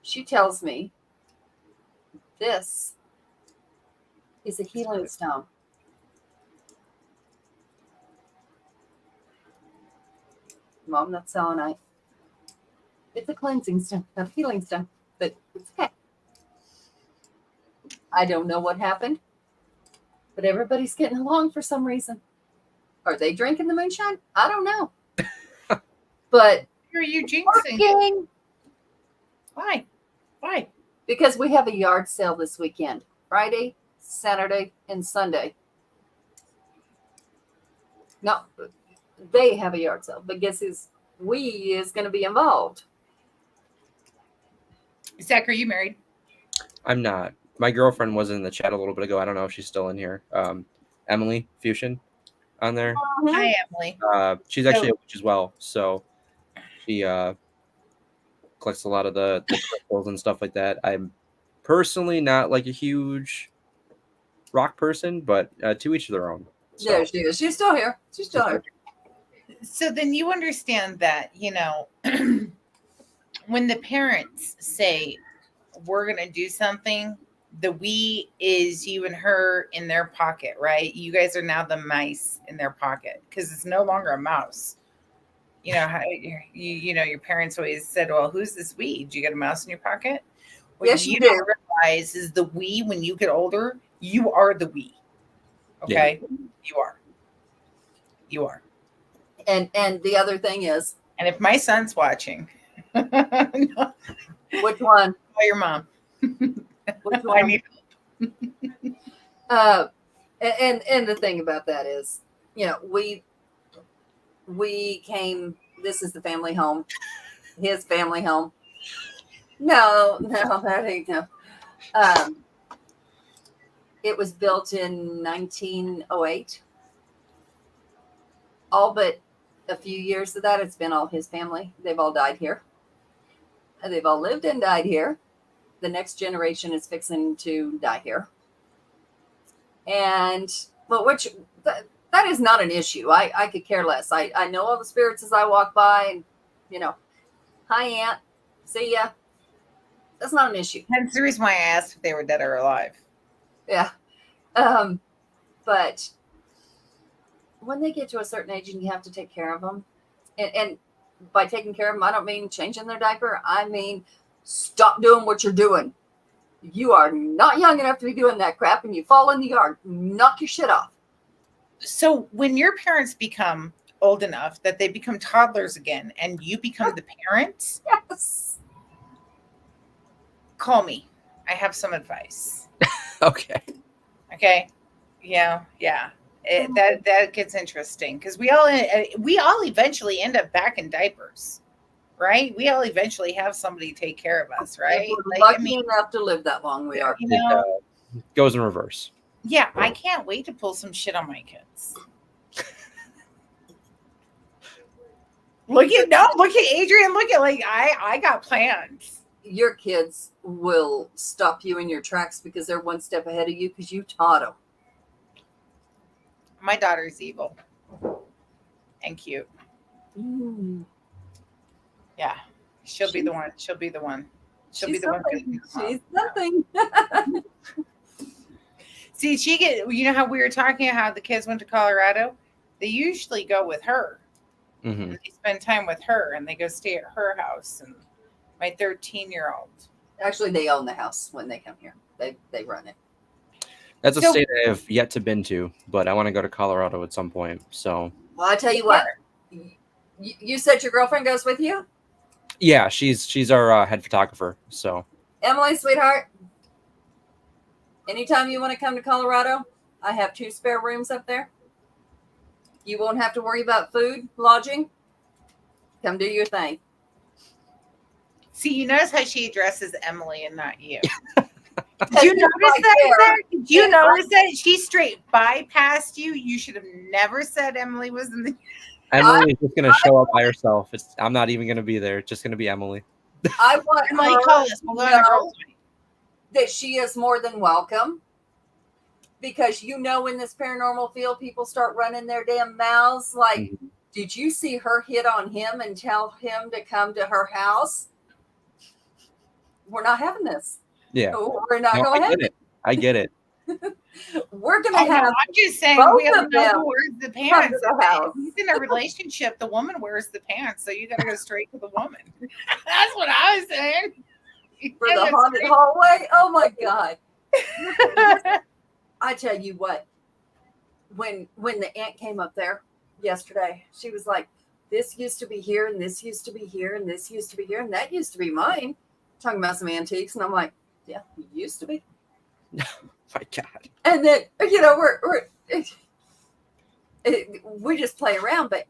She tells me this is a healing stone. Mom, not selenite. It's a cleansing stone, a healing stone, but it's okay. I don't know what happened, but everybody's getting along for some reason. Are they drinking the moonshine? I don't know. But
Who are you jinxing?
working
Why? Why?
because we have a yard sale this weekend, Friday, Saturday, and Sunday. No, they have a yard sale, but guess who's we is going to be involved?
Zach, are you married?
I'm not. My girlfriend was in the chat a little bit ago. I don't know if she's still in here. Emily Fusion on there.
Hi, Emily.
She's actually a witch as well. So she collects a lot of the crystals and stuff like that. I'm personally not like a huge rock person, but to each their own. So,
There she is. She's still here. She's still here.
So then you understand that, when the parents say we're going to do something, the we is you and her in their pocket, right? You guys are now the mice in their pocket because it's no longer a mouse. You know how your parents always said, "Well, who's this we? Do you get a mouse in your pocket?" What
Yes, you
don't
do.
realize is the we when you get older, you are the we. Okay, you are. You are.
And the other thing is,
And if my son's watching, call
which one?
your mom.
Which
I
one?
need
And the thing about that is, we came. This is the family home, his family home. No, that ain't no. It was built in 1908. All but a few years of that, it's been all his family. They've all died here. They've all lived and died here. The next generation is fixing to die here. And, but that is not an issue. I could care less. I know all the spirits as I walk by and, hi, Aunt. See ya. That's not an issue.
That's the reason why I asked if they were dead or alive.
Yeah. But when they get to a certain age and you have to take care of them, and by taking care of them, I don't mean changing their diaper. I mean, stop doing what you're doing. You are not young enough to be doing that crap, and you fall in the yard, knock your shit off.
So when your parents become old enough that they become toddlers again and you become the parent,
Yes.
call me. I have some advice.
okay.
Okay. Yeah. That gets interesting because we all eventually end up back in diapers, right? We all eventually have somebody take care of us, right?
If we're lucky enough to live that long, we are.
It goes in reverse.
Yeah, I can't wait to pull some shit on my kids. Look at Adrian. Look at I got plans.
Your kids will stop you in your tracks because they're one step ahead of you because you taught them.
My daughter's evil and cute. Yeah, she'll be the one. She'll be the one. She'll be the one.
She's something.
See, you know how we were talking about how the kids went to Colorado? They usually go with her.
Mm-hmm.
And they spend time with her and they go stay at her house. And my 13-year-old.
Actually, they own the house when they come here. They run it.
That's a state I have yet to been to, but I want to go to Colorado at some point. So,
well, I tell you what, you said your girlfriend goes with you?
Yeah, she's our head photographer. So,
Emily, sweetheart, anytime you want to come to Colorado, I have 2 spare rooms up there. You won't have to worry about food, lodging. Come do your thing.
See, you notice how she addresses Emily and not you. Did you notice that? Zach? Did you notice that? She straight bypassed you. You should have never said Emily was in the.
Emily is just going to show up by herself. I'm not even going to be there. It's just going to be Emily.
I want
Emily,
her
call us. We'll go on a girls' night.
that she is more than welcome. Because in this paranormal field, people start running their damn mouths. Like, Did you see her hit on him and tell him to come to her house? We're not having this.
Yeah.
We're not going to have it.
I get it.
We're gonna
Oh, no,
have
I'm just saying
both
we don't
of
know
them
who wears the
come to
pants.
the
If
house
he's in a relationship, the woman wears the pants, so you got to go straight to the woman. That's what I was saying.
for the haunted hallway. Oh my god! I tell you what, when the aunt came up there yesterday, she was like, "This used to be here, and this used to be here, and this used to be here, and that used to be mine." Talking about some antiques, and I'm like, "Yeah, it used to be."
My God.
And then we just play around, but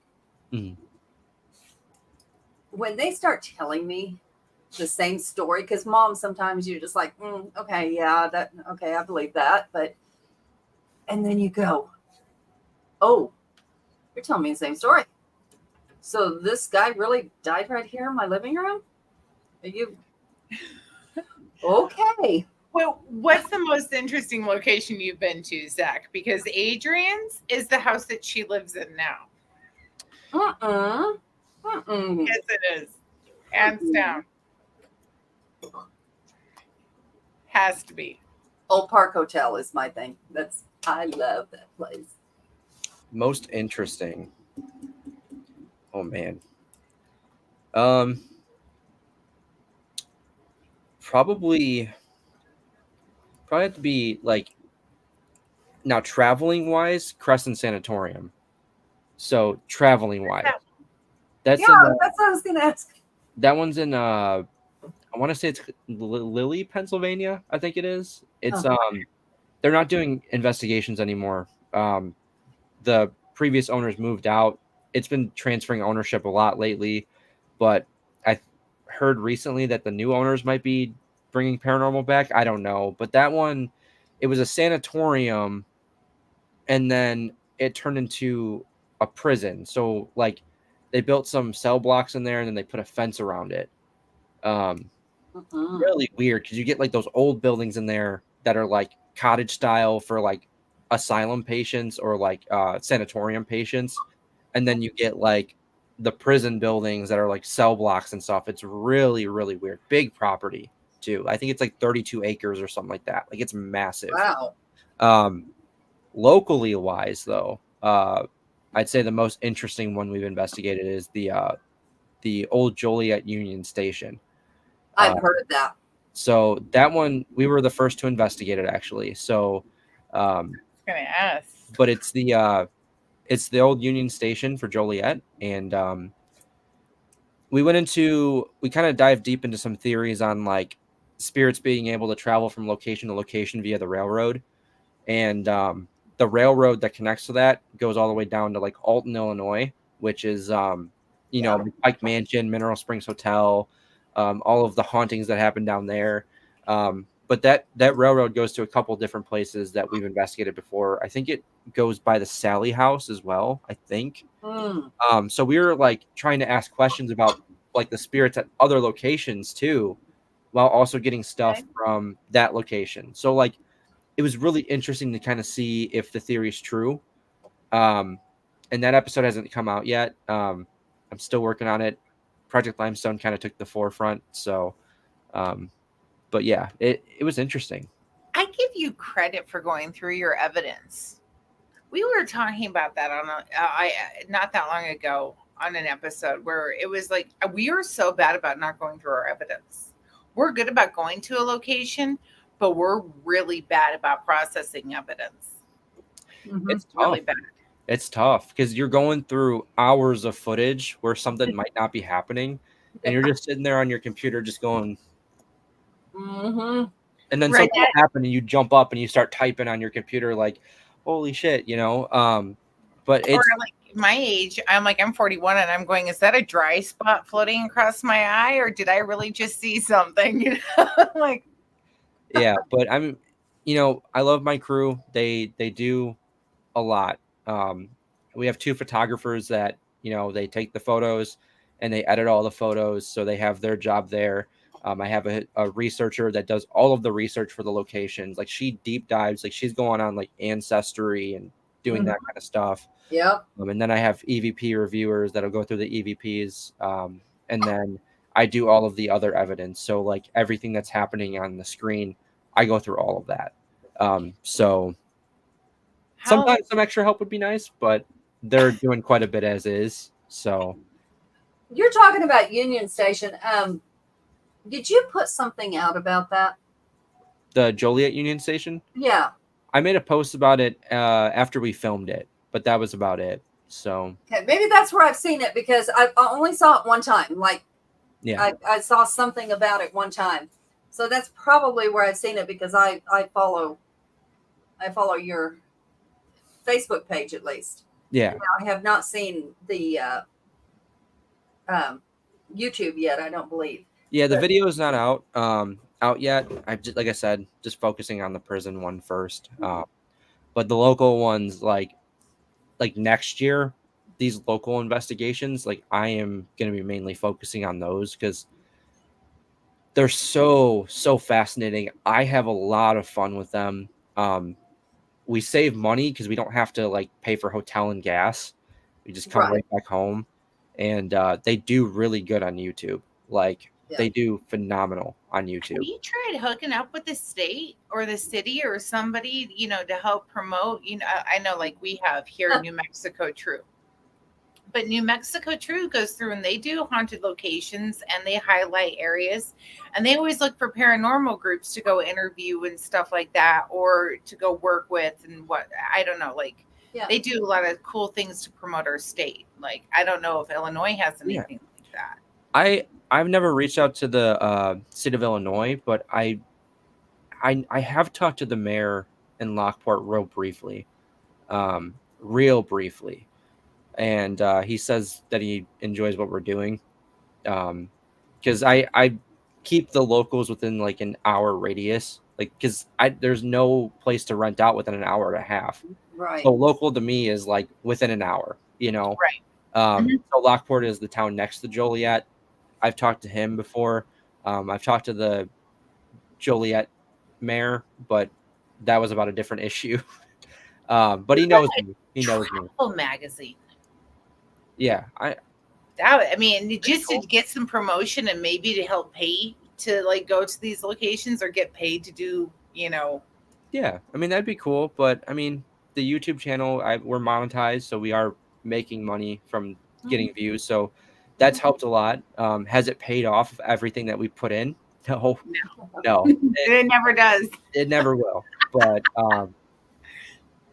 when they start telling me the same story, because mom, sometimes you're just like, okay, yeah, okay, I believe that, but and then you go, oh, you're telling me the same story. So this guy really died right here in my living room? Are you okay?
Well, what's the most interesting location you've been to, Zach? Because Adrian's is the house that she lives in now. Yes, it is. Hands down. Has to be.
Old Park Hotel is my thing. I love that place.
Most interesting. Oh man. Probably have to be like, now traveling wise, Crescent Sanatorium. So traveling wise, that's
what I was gonna ask.
That one's in I want to say it's Lilly, Pennsylvania. I think it is. It's they're not doing investigations anymore. The previous owners moved out. It's been transferring ownership a lot lately, but I heard recently that the new owners might be bringing paranormal back. I don't know, but that one, it was a sanatorium, and then it turned into a prison. So like, they built some cell blocks in there, and then they put a fence around it. Really weird, because you get like those old buildings in there that are like cottage style for like asylum patients or like sanatorium patients, and then you get like the prison buildings that are like cell blocks and stuff. It's really, really weird. Big property too. I think it's like 32 acres or something like that. Like, it's massive.
Wow.
Locally wise though, I'd say the most interesting one we've investigated is the old Joliet Union Station.
I've heard of that.
So that one, we were the first to investigate it, actually. So,
I was gonna ask,
but it's the old Union Station for Joliet, and we kind of dived deep into some theories on like spirits being able to travel from location to location via the railroad, and the railroad that connects to that goes all the way down to like Alton, Illinois, which is Pike Mansion, Mineral Springs Hotel, all of the hauntings that happen down there. But that railroad goes to a couple different places that we've investigated before. I think it goes by the Sally House as well, I think. So we were like trying to ask questions about like the spirits at other locations too, while also getting stuff from that location. So like, it was really interesting to kind of see if the theory is true. And that episode hasn't come out yet. I'm still working on it. Project Limestone kind of took the forefront. So, but yeah, it was interesting.
I give you credit for going through your evidence. We were talking about that on not that long ago on an episode where it was like, we are so bad about not going through our evidence. We're good about going to a location, but we're really bad about processing evidence. It's really bad.
It's tough because you're going through hours of footage where something might not be happening, and you're just sitting there on your computer just going, and then something will happen, and you jump up and you start typing on your computer like, holy shit, but it's
like my age. I'm 41 and I'm going, is that a dry spot floating across my eye, or did I really just see something? Like,
yeah, but I love my crew. They do a lot. We have two photographers that, they take the photos and they edit all the photos. So they have their job there. I have a researcher that does all of the research for the locations. Like, she deep dives, like she's going on like Ancestry and doing that kind of stuff.
Yep.
And then I have EVP reviewers that'll go through the EVPs. And then I do all of the other evidence. So like everything that's happening on the screen, I go through all of that. So
How
sometimes some extra help would be nice, but they're doing quite a bit as is. So
You're talking about Union Station. Did you put something out about that?
the Joliet Union Station,
Yeah.
I made a post about it after we filmed it, but that was about it. So
Okay. Maybe that's where I've seen it because I only saw it one time. Like
yeah,
I saw something about it one time. So that's probably where I've seen it because I follow your Facebook page at least.
yeah,
I have not seen the um, YouTube yet. I don't believe.
yeah. The
But
video is not out yet. I just, like I said, just focusing on the prison one first. But the local ones, like next year, these local investigations, like I am going to be mainly focusing on those because they're so fascinating. I have a lot of fun with them. We save money because we don't have to like pay for hotel and gas. We just come
right,
right back home, and they do really good on YouTube. Like
yeah,
they do phenomenal on
have
YouTube.
you tried hooking up with the state or the city or somebody, to help promote? I know like we have here New Mexico True. But New Mexico True goes through and they do haunted locations and they highlight areas and they always look for paranormal groups to go interview and stuff like that or to go work with and what I don't know, like
yeah.
they do a lot of cool things to promote our state. Like I don't know if Illinois has
Yeah.
anything like that.
I've never reached out to the state of Illinois, but I have talked to the mayor in Lockport real briefly, and he says that he enjoys what we're doing. Because I keep the locals within like an hour radius, like because I there's no place to rent out within an hour and a half.
Right.
So local to me is like within an hour, you know.
Right. Mhm.
So Lockport is the town next to Joliet. I've talked to him before. I've talked to the Joliet mayor, but that was about a different issue. But he knows me. He knows me.
Travel magazine.
Yeah,
I mean, just
cool.
to get some promotion and maybe to help pay to like go to these locations or get paid to do,
Yeah, I mean that'd be cool, but I mean the YouTube channel, we're monetized, so we are making money from getting views, so that's helped a lot. Has it paid off everything that we put in? No,
it never does.
it never will. But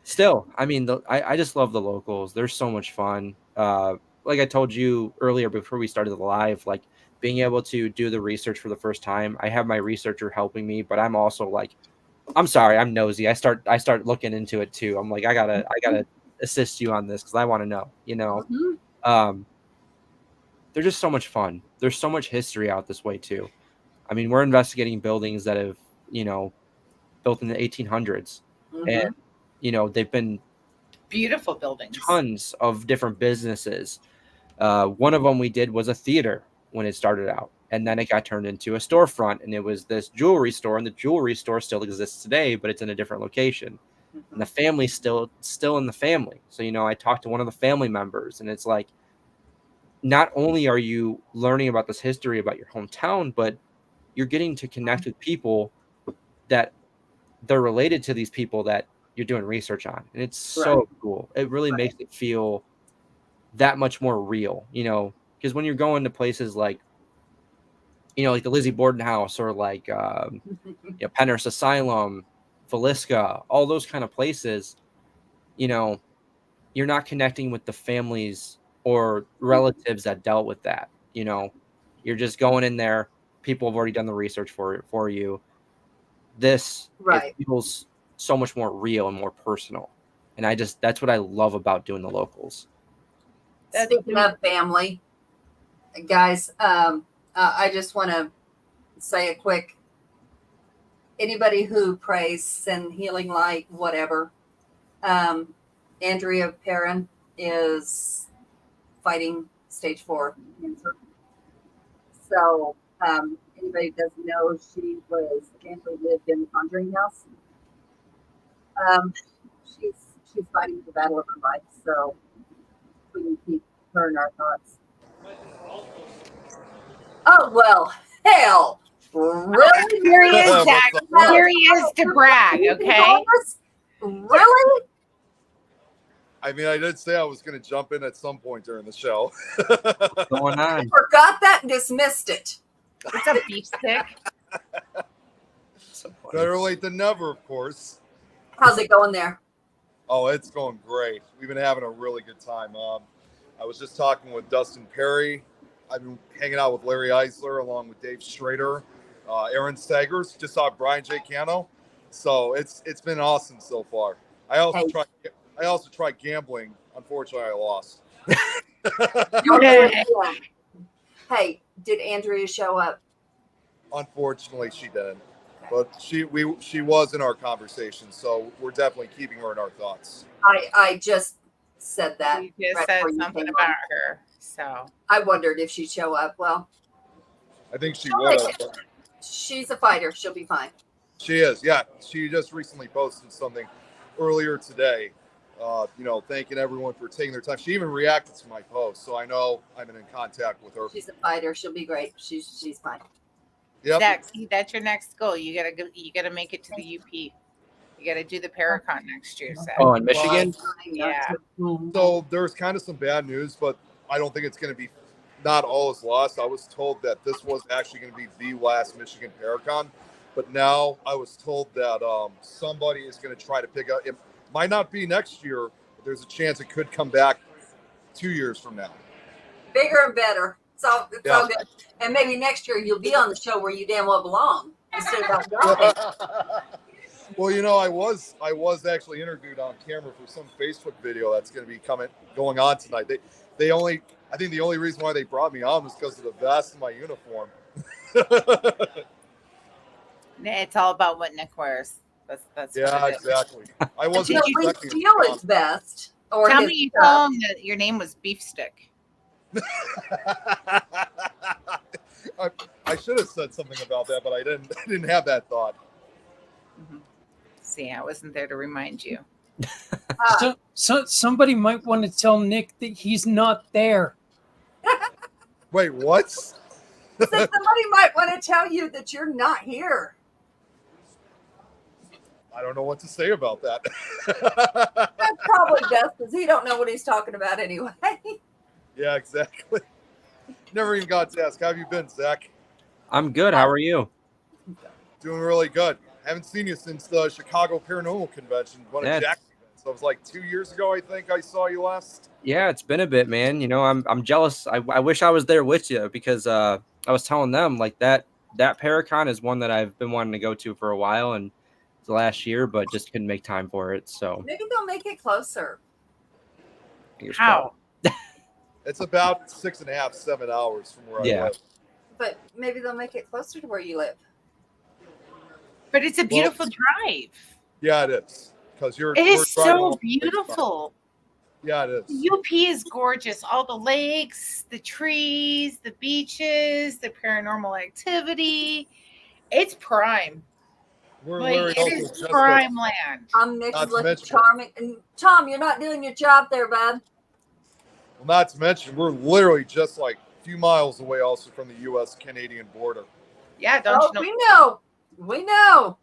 still, I mean, I just love the locals. They're so much fun. Like I told you earlier before we started the live, like being able to do the research for the first time. I have my researcher helping me, but I'm also like, I'm sorry, I'm nosy. I start looking into it too. I'm like, I gotta assist you on this because I want to know.
Mhm.
Um, they're just so much fun. There's so much history out this way too. I mean, we're investigating buildings that have built in the 1800s, and
Mhm.
they've been
Beautiful buildings.
tons of different businesses. One of them we did was a theater when it started out, and then it got turned into a storefront, and it was this jewelry store, and the jewelry store still exists today, but it's in a different location. And the family's still in the family. So I talked to one of the family members, and it's like, not only are you learning about this history about your hometown, but you're getting to connect with people that they're related to these people that you're doing research on, and it's so cool. It really makes it feel that much more real, because when you're going to places like like the Lizzie Borden house or like Penrose Asylum, Villisca, all those kind of places, you know you're not connecting with the families or relatives that dealt with that. You're just going in there. People have already done the research for you. It
Right.
feels so much more real and more personal, and that's what I love about doing the locals.
Speaking of family, guys, I just want to say a quick anybody who prays, send healing light, whatever. Andrea Perrin is fighting stage 4 cancer. So, anybody doesn't know, she actually lived in the Conjuring House. Um, she's fighting the battle of her life. So we can keep her in our thoughts. Oh well, hell. Really?
Here he is, Zach.
What's up?
Here he is to brag, okay?
Really?
I mean, I did say I was going to jump in at some point during the show.
What's going on?
Forgot that and dismissed it.
It's a beef stick.
So funny.
Better late than never, of course.
How's it going there?
Oh, it's going great. We've been having a really good time. I was just talking with Dustin Perry. I've been hanging out with Larry Eisler along with Dave Schrader, Aaron Sagers. Just saw Brian J. Cano. So it's been awesome so far. I also tried gambling. Unfortunately, I lost.
Hey, did Andrea show up?
Unfortunately, she didn't. But she was in our conversation, so we're definitely keeping her in our thoughts.
I just said that.
You just
right
said
before you
something
came
about
on.
her. So
I wondered if she'd show up. Well,
I think she
she'll
would
make
have.
it. She's a fighter. She'll be fine.
She is, yeah. She just recently posted something earlier today, thanking everyone for taking their time. She even reacted to my post, so I know I'm in contact with her.
She's a fighter. She'll be great. She's fine.
Yep.
Zach, see, that's your next goal. You gotta make it to the UP. You gotta do the Paracon next year, Zach.
Oh, in Michigan?
Yeah.
So there's kind of some bad news, but I don't think it's going to be, not all is lost. I was told that this was actually going to be the last Michigan Paracon, but now I was told that somebody is going to try to pick up. It might not be next year, but there's a chance it could come back 2 years from now.
Bigger and better. It's all good. And maybe next year you'll be on the show where you damn well belong instead of going.
Well, I was actually interviewed on camera for some Facebook video that's going to be going on tonight. I think the only reason why they brought me on was because of the vest and my uniform.
It's all about what Nick wears. That's
Yeah,
what it is.
exactly. I wasn't
Until we
expecting
steal
it.
his best. Or
Tell
his
me you
stuff.
told him that your name was Beef Stick.
I should have said something about that, but I didn't have that thought.
Mm-hmm. See, I wasn't there to remind you.
So somebody might want to tell Nick that he's not there.
Wait, what?
So somebody might want to tell you that you're not here.
I don't know what to say about that.
That's probably best because he don't know what he's talking about anyway.
Yeah, exactly. Never even got to ask. How have you been, Zach?
I'm good. How are you?
Doing really good. Haven't seen you since the Chicago Paranormal Convention. So it was like 2 years ago, I think I saw you last.
Yeah, it's been a bit, man. I'm jealous. I wish I was there with you because I was telling them like that Paracon is one that I've been wanting to go to for a while and the last year, but just couldn't make time for it. So
Maybe they'll make it closer.
How?
It's about 6.5, 7 hours from where I live.
But maybe they'll make it closer to where you live.
But it's a beautiful drive.
Yeah, it is. Because
It is so beautiful.
Yeah, it is.
The UP is gorgeous. All the lakes, the trees, the beaches, the paranormal activity. It's prime.
We're
It is prime land.
I'm Nick's looking charming. And Tom, you're not doing your job there, bud.
Well, not to mention, we're literally just like a few miles away also from the U.S.-Canadian border.
Yeah, don't you know?
We know.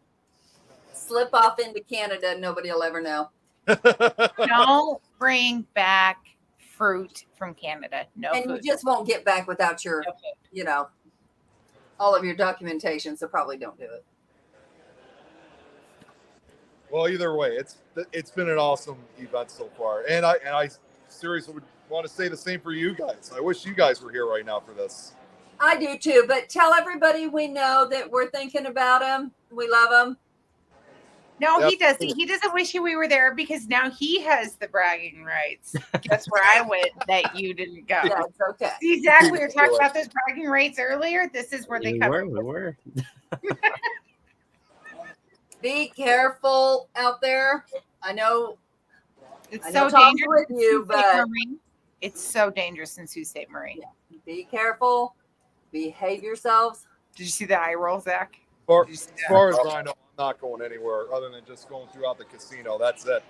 Slip off into Canada and nobody will ever know.
Don't bring back fruit from Canada. No
And
food.
you just won't get back without your,
No food.
all of your documentation. So probably don't do it.
Well, either way, it's been an awesome event so far, and I seriously would want to say the same for you guys. I wish you guys were here right now for this.
I do too, but tell everybody we know that we're thinking about them. We love them.
No,
Yep.
he doesn't. He doesn't wish we were there because now he has the bragging rights. Guess where I went that you didn't go.
Yeah, it's okay.
See, exactly. We were talking about those bragging rights earlier. This is where they come.
We were.
Be careful out there. I know
It's
I
so
know Tom's
dangerous.
with you,
in Sault Ste.
but-
Marie. It's so dangerous in Sault Ste. Marie.
be careful. Behave yourselves.
Did you see the eye roll, Zach?
As far as I know, I'm not going anywhere other than just going throughout the casino. That's it.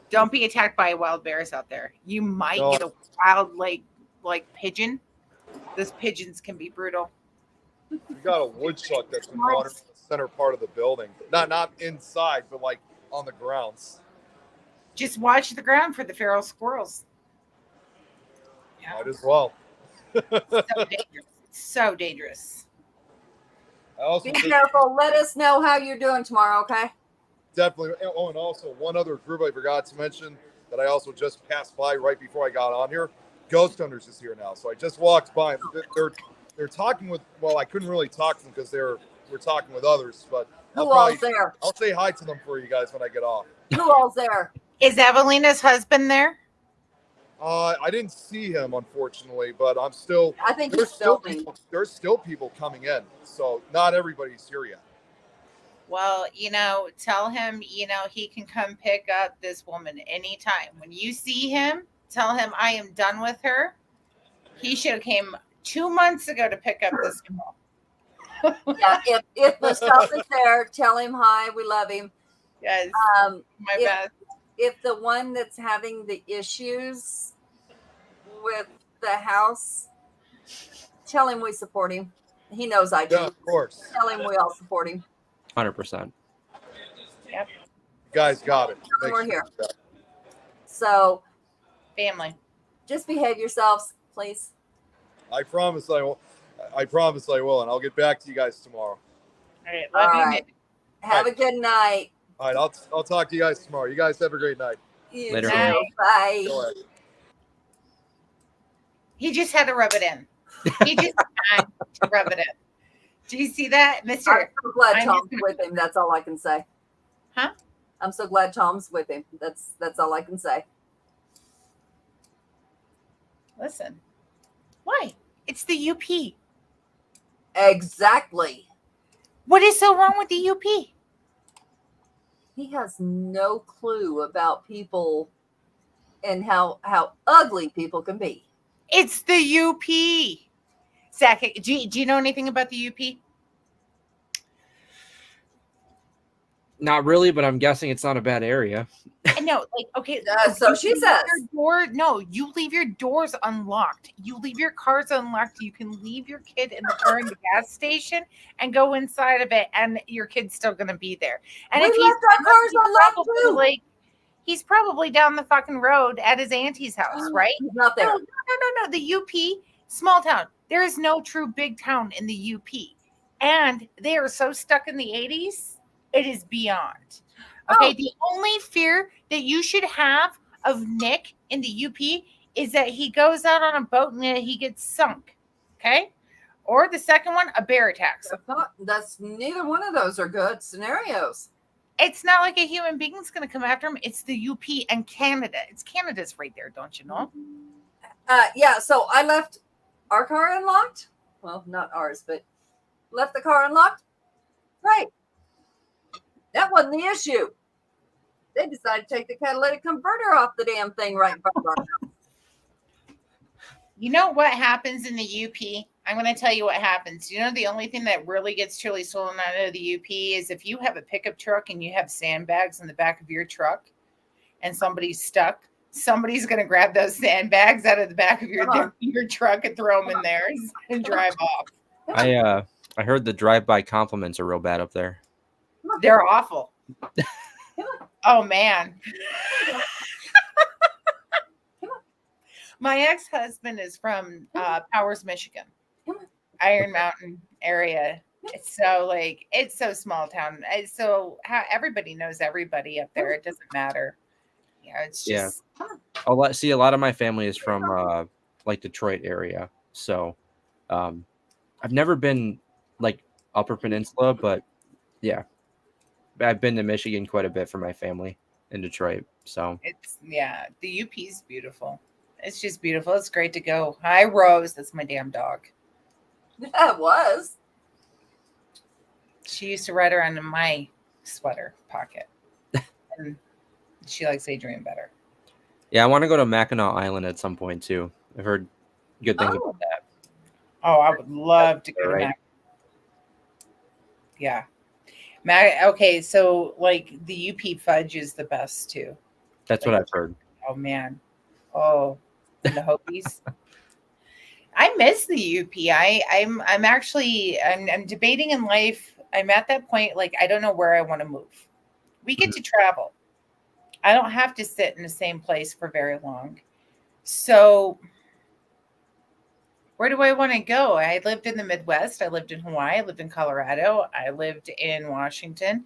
Don't be attacked by wild bears out there. You might get a wild like pigeon. Those pigeons can be brutal.
We got a woodchuck that's been wandering in the center part of the building. Not inside, but like on the grounds.
Just watch the ground for the feral squirrels. Yeah.
Might as well.
So dangerous. So dangerous.
I also
Be
just
careful. Let us know how you're doing tomorrow, okay?
definitely. Oh, and also one other group I forgot to mention that I also just passed by right before I got on here. Ghost Hunters is here now, so I just walked by. They're talking with. Well, I couldn't really talk to them because we're talking with others, but
Who all's there?
I'll say hi to them for you guys when I get off.
Who all's there?
Is Evelina's husband there?
I didn't see him unfortunately, but I'm still.
I think
There's
he's
still
filming.
people. There's still people coming in, so not everybody's here yet.
Well, tell him, he can come pick up this woman anytime. When you see him, tell him I am done with her. He should have came 2 months ago to pick up this girl.
Yeah, if the stuff is there, tell him hi. We love him.
Yes, my
if,
best.
If the one that's having the issues with the house, tell him we support him. He knows I do.
Yeah, of course.
Tell him we all support him.
100%.
Yep,
You guys got it.
We're here. So
family.
just behave yourselves, please.
I promise I will. I promise I will, and I'll get back to you guys tomorrow.
All right, love
All
you.
right. Have a good night.
All right, I'll talk to you guys tomorrow. You guys have a great night.
You
Later.
too.
Night.
Bye.
Go ahead.
He just had to rub it in. He just had to rub it in. Do you see that,
I'm
Mister?
so glad
I'm
Tom's
just-
with him. That's all I can say.
Huh?
I'm so glad Tom's with him. That's all I can say.
Listen, why? It's the UP.
Exactly.
What is so wrong with the UP?
He has no clue about people and how ugly people can be.
It's the UP. Zach, do you know anything about the UP?
Not really, but I'm guessing it's not a bad area.
I know, okay.
So
you
she
leave
says.
you leave your doors unlocked. You leave your cars unlocked. You can leave your kid in the car in the gas station and go inside of it, and your kid's still going to be there. And
We
if
left our cars unlocked
probably,
too.
he's probably down the fucking road at his auntie's house, right?
He's not there.
No. The UP, small town. There is no true big town in the UP. And they are so stuck in the 80s, it is beyond. Okay, the only fear that you should have of Nick in the UP is that he goes out on a boat and he gets sunk. Okay? Or the second one, a bear attacks him.
That's neither one of those are good scenarios.
It's not like a human being's going to come after him. It's the UP and Canada. It's Canada's right there, don't you know?
Yeah, so I left our car unlocked. Well, not ours, but left the car unlocked. Right. That wasn't the issue. They decided to take the catalytic converter off the damn thing right in front of our house.
You know what happens in the UP? I'm going to tell you what happens. You know, the only thing that really gets truly stolen out of the UP is if you have a pickup truck and you have sandbags in the back of your truck and somebody's stuck, somebody's going to grab those sandbags out of the back of your truck and throw them in theirs and drive off.
I heard the drive-by compliments are real bad up there.
They're awful. Oh, man. My ex-husband is from Powers, Michigan. Iron Mountain area. It's so small town. It's so everybody knows everybody up there. It doesn't matter. It's just
A lot of my family is from Detroit area. So I've never been Upper Peninsula, but yeah. I've been to Michigan quite a bit for my family in Detroit. So
the UP is beautiful. It's just beautiful. It's great to go. Hi, Rose. That's my damn dog.
That was.
She used to ride around in my sweater pocket. And she likes Adrian better.
Yeah, I want to go to Mackinac Island at some point too. I've heard good things about that.
Oh, I would love to go to Mac. Yeah. Okay, so the UP fudge is the best too.
That's what I've heard.
Oh man. Oh, and the Hopies. I miss the UP. I'm actually I'm debating in life. I'm at that point, like I don't know where I want to move. We get to travel. I don't have to sit in the same place for very long. So where do I want to go? I lived in the Midwest. I lived in Hawaii. I lived in Colorado. I lived in Washington.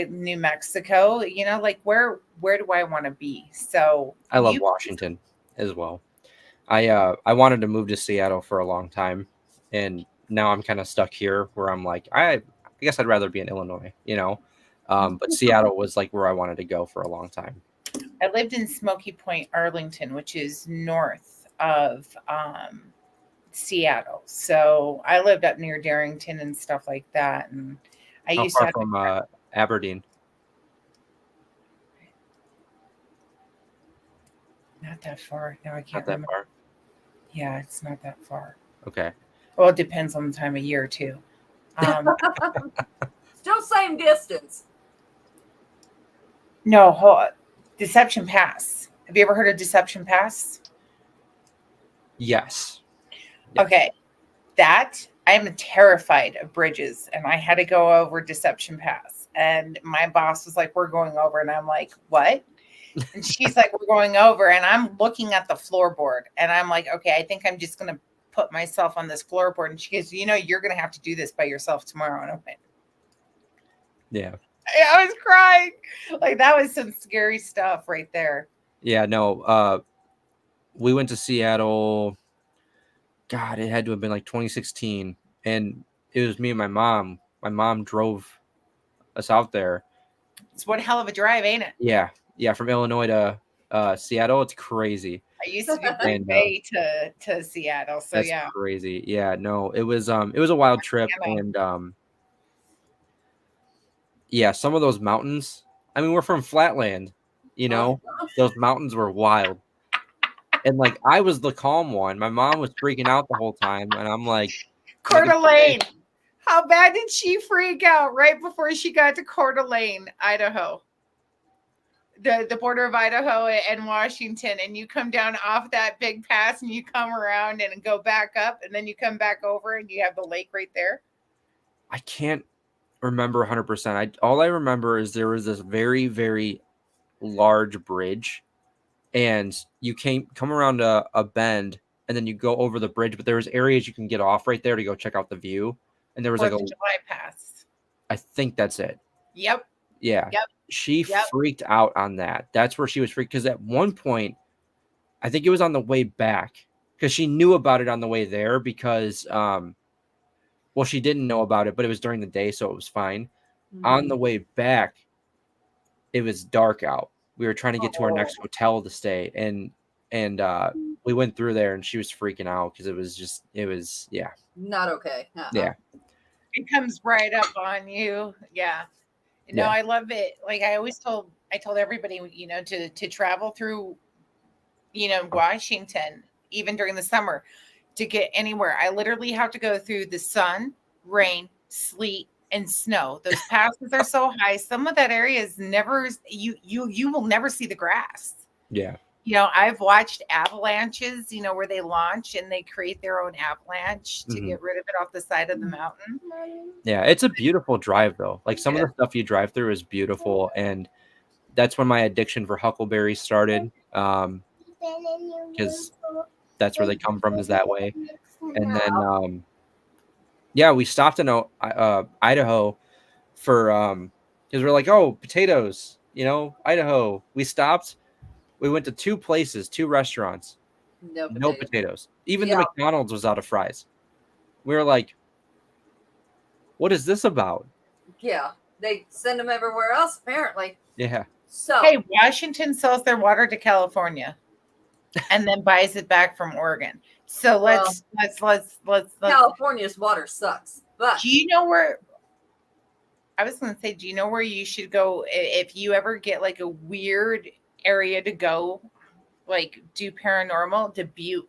New Mexico. You know, like where do I want to be? So
I love
you
Washington as well. I wanted to move to Seattle for a long time, and now I'm kind of stuck here where I'm like, I guess I'd rather be in Illinois, you know. But Seattle was like where I wanted to go for a long time.
I lived in Smoky Point, Arlington, which is north of Seattle. So I lived up near Darrington and stuff like that. And I
How
used to
far
have
from Aberdeen?
not that far. No, I
Not
can't
that
remember.
far.
Yeah, it's not that far.
Okay.
Well, it depends on the time of year too.
Still same distance.
No, Deception Pass. Have you ever heard of Deception Pass?
Yes. Yeah.
Okay. That I am terrified of bridges, and I had to go over Deception Pass. And my boss was like, "We're going over," and I'm like, "What?" And she's like, "We're going over," and I'm looking at the floorboard, and I'm like, "Okay, I think I'm just gonna put myself on this floorboard." And she goes, "You know, you're gonna have to do this by yourself tomorrow." And I went,
Yeah.
I was crying. Like that was some scary stuff right there.
Yeah. No. We went to Seattle. God, it had to have been like 2016, and it was me and my mom. My mom drove us out there.
It's one hell of a drive, ain't it?
Yeah, from Illinois to Seattle. It's crazy.
I used to do Green
And
Bay to Seattle, so
that's
yeah.
crazy. Yeah, no, it was a wild trip, and yeah, some of those mountains. I mean, we're from Flatland, you know. Those mountains were wild, and like I was the calm one. My mom was freaking out the whole time, and I'm like,
Coeur d'Alene. How bad did she freak out right before she got to Coeur d'Alene, Idaho? The border of Idaho and Washington, and you come down off that big pass and you come around and go back up, and then you come back over and you have the lake right there.
I can't remember 100%. All I remember is there was this very, very large bridge, and you come around a bend, and then you go over the bridge, but there was areas you can get off right there to go check out the view. And there was like a
July pass.
I think that's it.
Yep.
Yeah.
Yep.
She freaked out on that. That's where she was freaked, because at one point, I think it was on the way back, because she knew about it on the way there, because well, she didn't know about it, but it was during the day, so it was fine. Mm-hmm. On the way back, it was dark out. We were trying to get to our next hotel to stay, and we went through there, and she was freaking out because it was
not okay.
Yeah,
it comes right up on you. Yeah. No, I love it. Like I told everybody, you know, to travel through, you know, Washington, even during the summer, to get anywhere. I literally have to go through the sun, rain, sleet, and snow. Those passes are so high. Some of that area is never, you will never see the grass.
Yeah.
You know, I've watched avalanches, you know, where they launch and they create their own avalanche to get rid of it off the side of the mountain.
Yeah, it's a beautiful drive, though. Like some of the stuff you drive through is beautiful. And that's when my addiction for huckleberries started. Because that's where they come from, is that way. And then, we stopped in Idaho for, because we're like, oh, potatoes, you know, Idaho. We stopped. We went to two restaurants. No potatoes. Even the McDonald's was out of fries. We were like, what is this about?
Yeah, they send them everywhere else, apparently.
Yeah.
So
hey, Washington sells their water to California and then buys it back from Oregon. So let's
California's water sucks. But
do you know where? I was going to say, do you know where you should go if you ever get like a weird area to go, like do paranormal? Dubuque.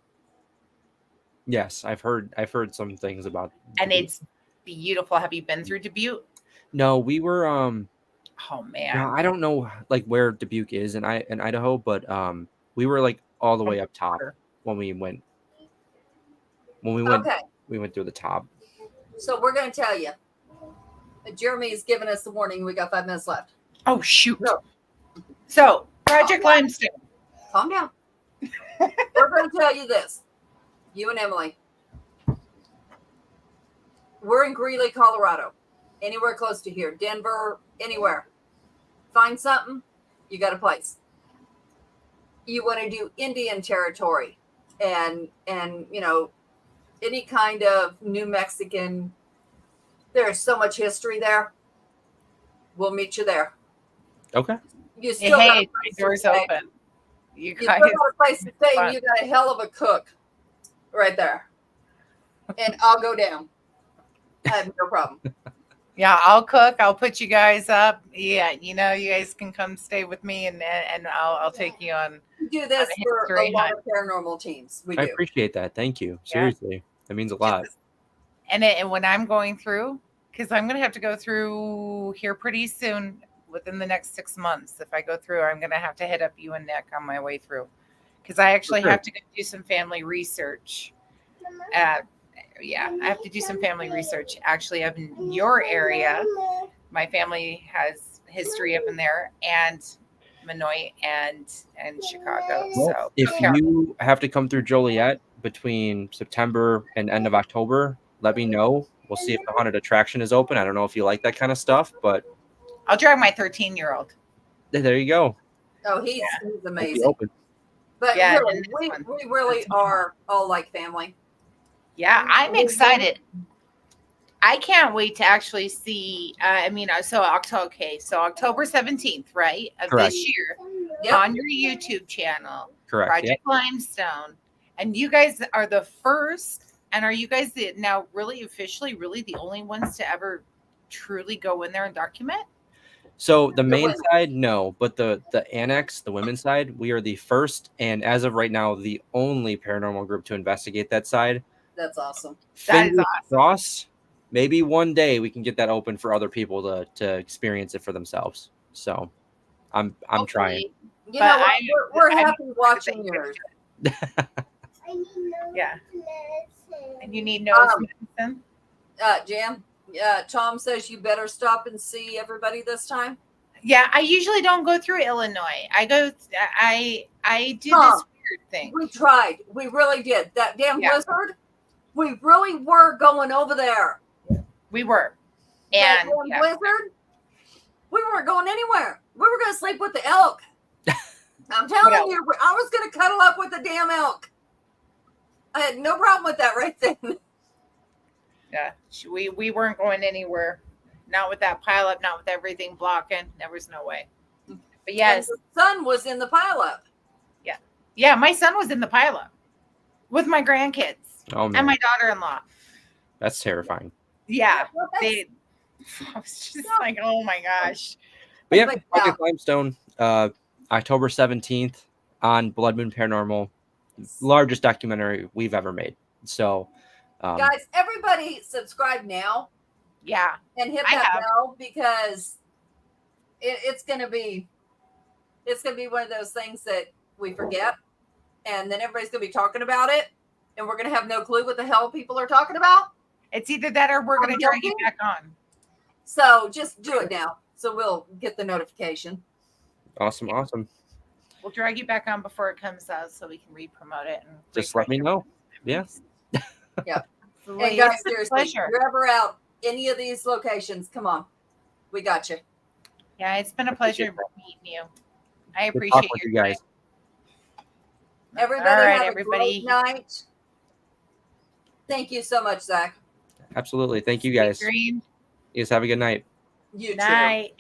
Yes, I've heard some things about Dubuque.
And it's beautiful. Have you been through Dubuque?
No, we were
oh man.
No, I don't know like where Dubuque is in Idaho, but we were like all the way up top when we went. when we went
Okay.
we went through the top.
So we're going to tell you. Jeremy's given us the warning. We got 5 minutes left.
Oh, shoot.
No.
So, Project Limestone.
Calm down. We're going to tell you this. You and Emily. We're in Greeley, Colorado. Anywhere close to here. Denver, anywhere. Find something, you got a place. You want to do Indian territory and any kind of New Mexican. There's so much history there. We'll meet you there.
Okay.
You still got a
Hey,
place to
doors
stay.
open. You
You still
guys.
got a place to stay,
Fun.
and you got a hell of a cook right there. And I'll go down. I have no problem.
Yeah, I'll cook. I'll put you guys up. Yeah, you guys can come stay with me, and I'll take you on.
We do this
On a
for a
history
lot
hunt.
of paranormal teams. We
I
do.
appreciate that. Thank you.
Yeah.
Seriously. That means a lot.
And when I'm going through, because I'm going to have to go through here pretty soon, within the next 6 months. If I go through, I'm going to have to hit up you and Nick on my way through, because I actually
Sure.
have to go do some family research. I have to do some family research actually up in your area. My family has history up in there, and Minoy and Chicago.
Well,
So
if you have to come through Joliet between September and end of October, let me know. We'll see if the haunted attraction is open. I don't know if you like that kind of stuff, but
I'll drag my 13-year-old.
there you go.
Oh, he's
It'll be
amazing.
open.
But
Yeah,
really,
and this
we
one.
really are all like family.
Yeah, I'm excited. I can't wait to actually see. So October 17th, right, of
Correct.
this year,
Yep.
on your YouTube channel,
Correct.
Project Limestone, and you guys are the first. And are you guys now really officially, really the only ones to ever truly go in there and document?
So the main
women.
side, no, but the annex, the women's side, we are the first, and as of right now, the only paranormal group to investigate that side.
That's awesome.
That is
Fingers
awesome.
crossed, maybe one day we can get that open for other people to experience it for themselves. So I'm trying.
Hopefully.
You
But
know what? We're
I'm
happy
excited
watching
that you
yours.
Yeah. And you need nose medicine?
Jan, Tom says you better stop and see everybody this time.
Yeah, I usually don't go through Illinois. I do
Tom,
this weird thing.
We tried. We really did. That damn
Yeah.
blizzard. We really were going over there.
We were.
That
And
damn
yeah,
blizzard. We weren't going anywhere. We were going to sleep with the elk. I'm telling
Yeah.
you, I was going to cuddle up with the damn elk. I had no problem with that right then.
yeah, we weren't going anywhere. Not with that pileup, not with everything blocking. There was no way. But yes,
And the sun was in the pileup.
yeah, my son was in the pileup with my grandkids
Oh
and
man,
my daughter-in-law.
that's terrifying.
Yeah,
Well, that's-
I was just like, oh my gosh.
But yeah,
But,
Project Limestone, October 17th on Blood Moon Paranormal, largest documentary we've ever made. So,
guys, everybody subscribe now
Yeah,
and hit
I
that
have.
bell, because it's gonna be one of those things that we forget, and then everybody's gonna be talking about it, and we're gonna have no clue what the hell people are talking about.
it's either that or we're
I'm
going to drag you
joking.
back on.
So just do it now, so we'll get the notification.
awesome.
We'll drag you back on before it comes out so we can re-promote it. And
Just let me know. Yeah.
Yeah.
Absolutely.
And guys,
It's a
seriously,
pleasure.
if you're ever out any of these locations, come on, we got you.
Yeah, it's been a pleasure meeting you. I
Good
appreciate
talk with
your
you guys.
time.
Everybody
All right,
have
everybody.
a great night. Thank you so much, Zach.
Absolutely. Thank you
Stay
guys.
green.
You guys have a good night.
You too.
Night.